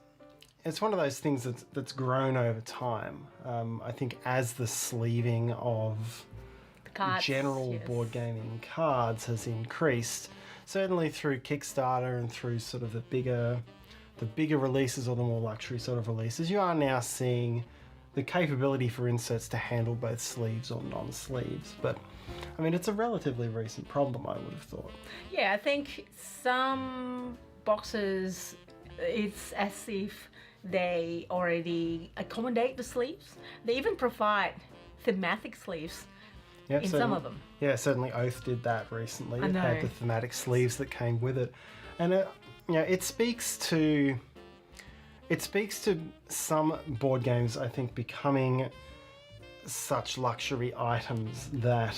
things that's grown over time. I think as the sleeving of Cards, general yes. board gaming cards has increased, certainly through Kickstarter and through sort of the bigger releases or the more luxury sort of releases, you are now seeing the capability for inserts to handle both sleeves or non-sleeves. But I mean, it's a relatively recent problem, I would have thought. Yeah, I think some boxes, it's as if they already accommodate the sleeves. They even provide thematic sleeves Yep, in some of them. Yeah, certainly Oath did that recently. I It had know. the thematic sleeves that came with it. And it speaks to some board games, I think, becoming such luxury items that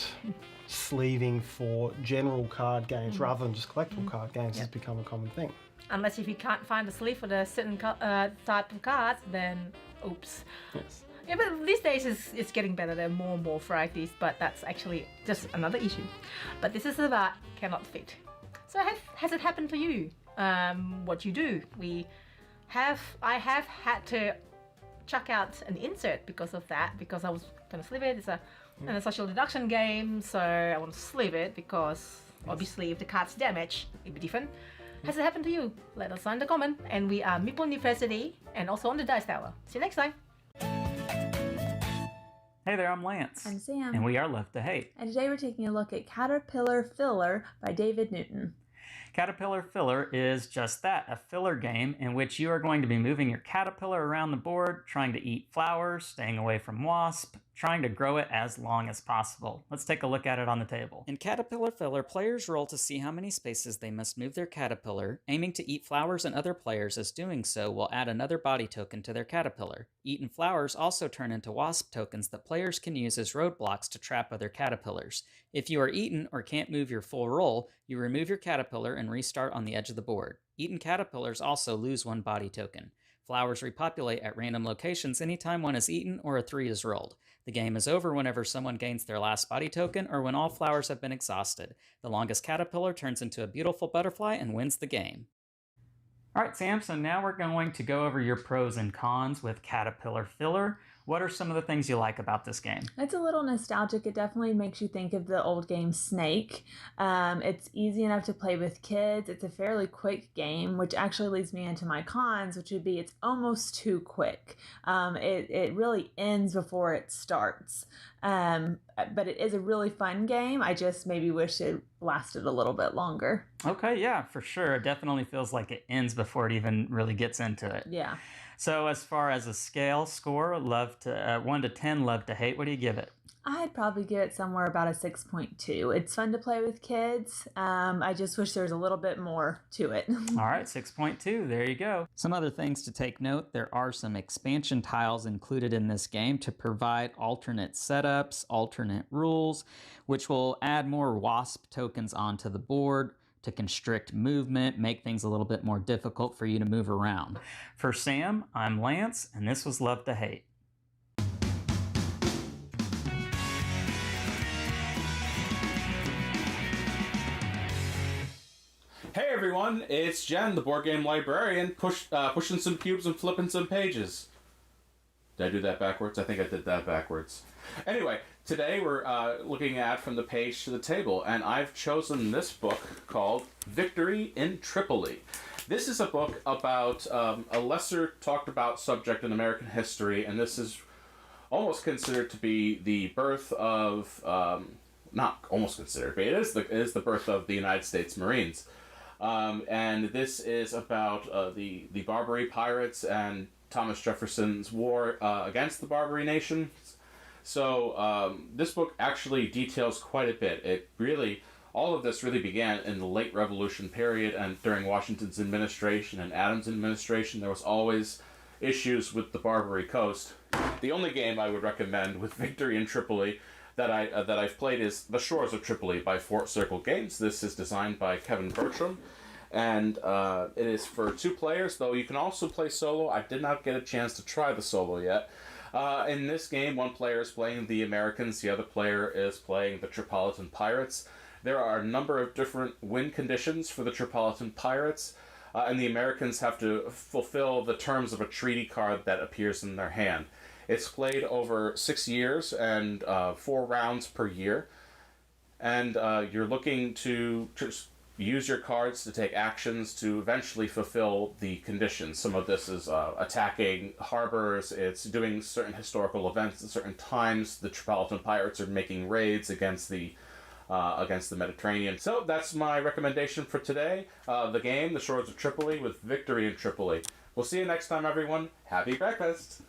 sleeving for general card games rather than just collectible card games has become a common thing. Unless if you can't find a sleeve for the certain type of cards, then oops. Yes. Yeah, but these days it's getting better. There are more and more varieties, but that's actually just another issue. But this is about cannot fit. So has it happened to you? What you do? I have had to chuck out an insert because of that, because I was going to sleeve it. It's a social deduction game, so I want to sleeve it because obviously if the card's damaged, it'd be different. Has it happened to you? Let us know in the comment. And we are Meeple University and also on the Dice Tower. See you next time. Hey there, I'm Lance. I'm Sam. And we are Love to Hate. And today we're taking a look at Caterpillar Filler by David Newton. Caterpillar Filler is just that, a filler game in which you are going to be moving your caterpillar around the board, trying to eat flowers, staying away from wasp, trying to grow it as long as possible. Let's take a look at it on the table. In Caterpillar Filler, players roll to see how many spaces they must move their caterpillar. Aiming to eat flowers and other players as doing so will add another body token to their caterpillar. Eaten flowers also turn into wasp tokens that players can use as roadblocks to trap other caterpillars. If you are eaten or can't move your full roll, you remove your caterpillar and restart on the edge of the board. Eaten caterpillars also lose one body token. Flowers repopulate at random locations anytime one is eaten or a 3 is rolled. The game is over whenever someone gains their last body token or when all flowers have been exhausted. The longest caterpillar turns into a beautiful butterfly and wins the game. Alright Sam, so now we're going to go over your pros and cons with Caterpillar Filler. What are some of the things you like about this game? It's a little nostalgic. It definitely makes you think of the old game Snake. It's easy enough to play with kids. It's a fairly quick game, which actually leads me into my cons, which would be it's almost too quick. It really ends before it starts. But it is a really fun game. I just maybe wish it lasted a little bit longer. Okay, yeah, for sure. It definitely feels like it ends before it even really gets into it. Yeah. So as far as a scale score, 1 to 10, love to hate, what do you give it? I'd probably give it somewhere about a 6.2. It's fun to play with kids. I just wish there was a little bit more to it. All right, 6.2, there you go. Some other things to take note, there are some expansion tiles included in this game to provide alternate setups, alternate rules, which will add more wasp tokens onto the board to constrict movement, make things a little bit more difficult for you to move around. For Sam, I'm Lance, and this was Love to Hate. Hey everyone, it's Jen, the board game librarian, pushing some cubes and flipping some pages. Did I do that backwards? I think I did that backwards. Anyway, today we're looking at From the Page to the Table, and I've chosen this book called Victory in Tripoli. This is a book about a lesser talked about subject in American history, and this is almost considered to be the birth of, not almost considered, but it is the birth of the United States Marines. And this is about the Barbary pirates and Thomas Jefferson's war against the Barbary nations. So this book actually details quite a bit. All of this really began in the late Revolution period and during Washington's administration and Adams' administration. There was always issues with the Barbary coast. The only game I would recommend with Victory in Tripoli that I've played is The Shores of Tripoli by Fort Circle Games. This is designed by Kevin Bertram, and it is for 2 players, though you can also play solo. I did not get a chance to try the solo yet. In this game, one player is playing the Americans, the other player is playing the Tripolitan Pirates. There are a number of different win conditions for the Tripolitan Pirates, and the Americans have to fulfill the terms of a treaty card that appears in their hand. It's played over 6 years and 4 rounds per year, and you're looking to just use your cards to take actions to eventually fulfill the conditions. Some of this is attacking harbors, it's doing certain historical events at certain times. The Tripolitan Pirates are making raids against the Mediterranean. So that's my recommendation for today. The game, The Shores of Tripoli, with Victory in Tripoli. We'll see you next time, everyone. Happy breakfast!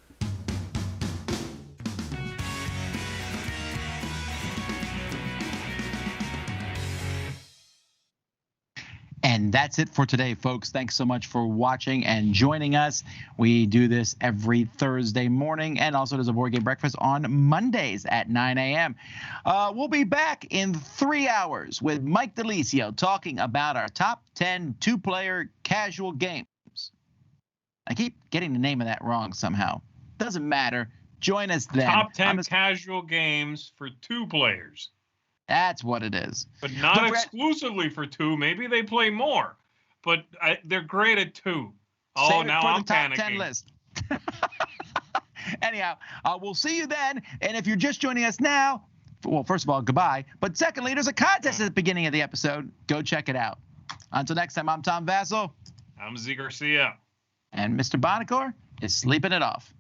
And that's it for today, folks. Thanks so much for watching and joining us. We do this every Thursday morning, and also there's a board game breakfast on Mondays at 9 a.m. We'll be back in 3 hours with Mike DeLisio talking about our top 10 two-player casual games. I keep getting the name of that wrong somehow. Doesn't matter. Join us then. Top 10 casual games for 2 players. That's what it is. But not exclusively for 2. Maybe they play more. But they're great at 2. Oh, now I'm panicking. Top 10 list. Anyhow, we'll see you then. And if you're just joining us now, well, first of all, goodbye. But secondly, there's a contest at the beginning of the episode. Go check it out. Until next time, I'm Tom Vassell. I'm Z Garcia. And Mr. Bonacor is sleeping it off.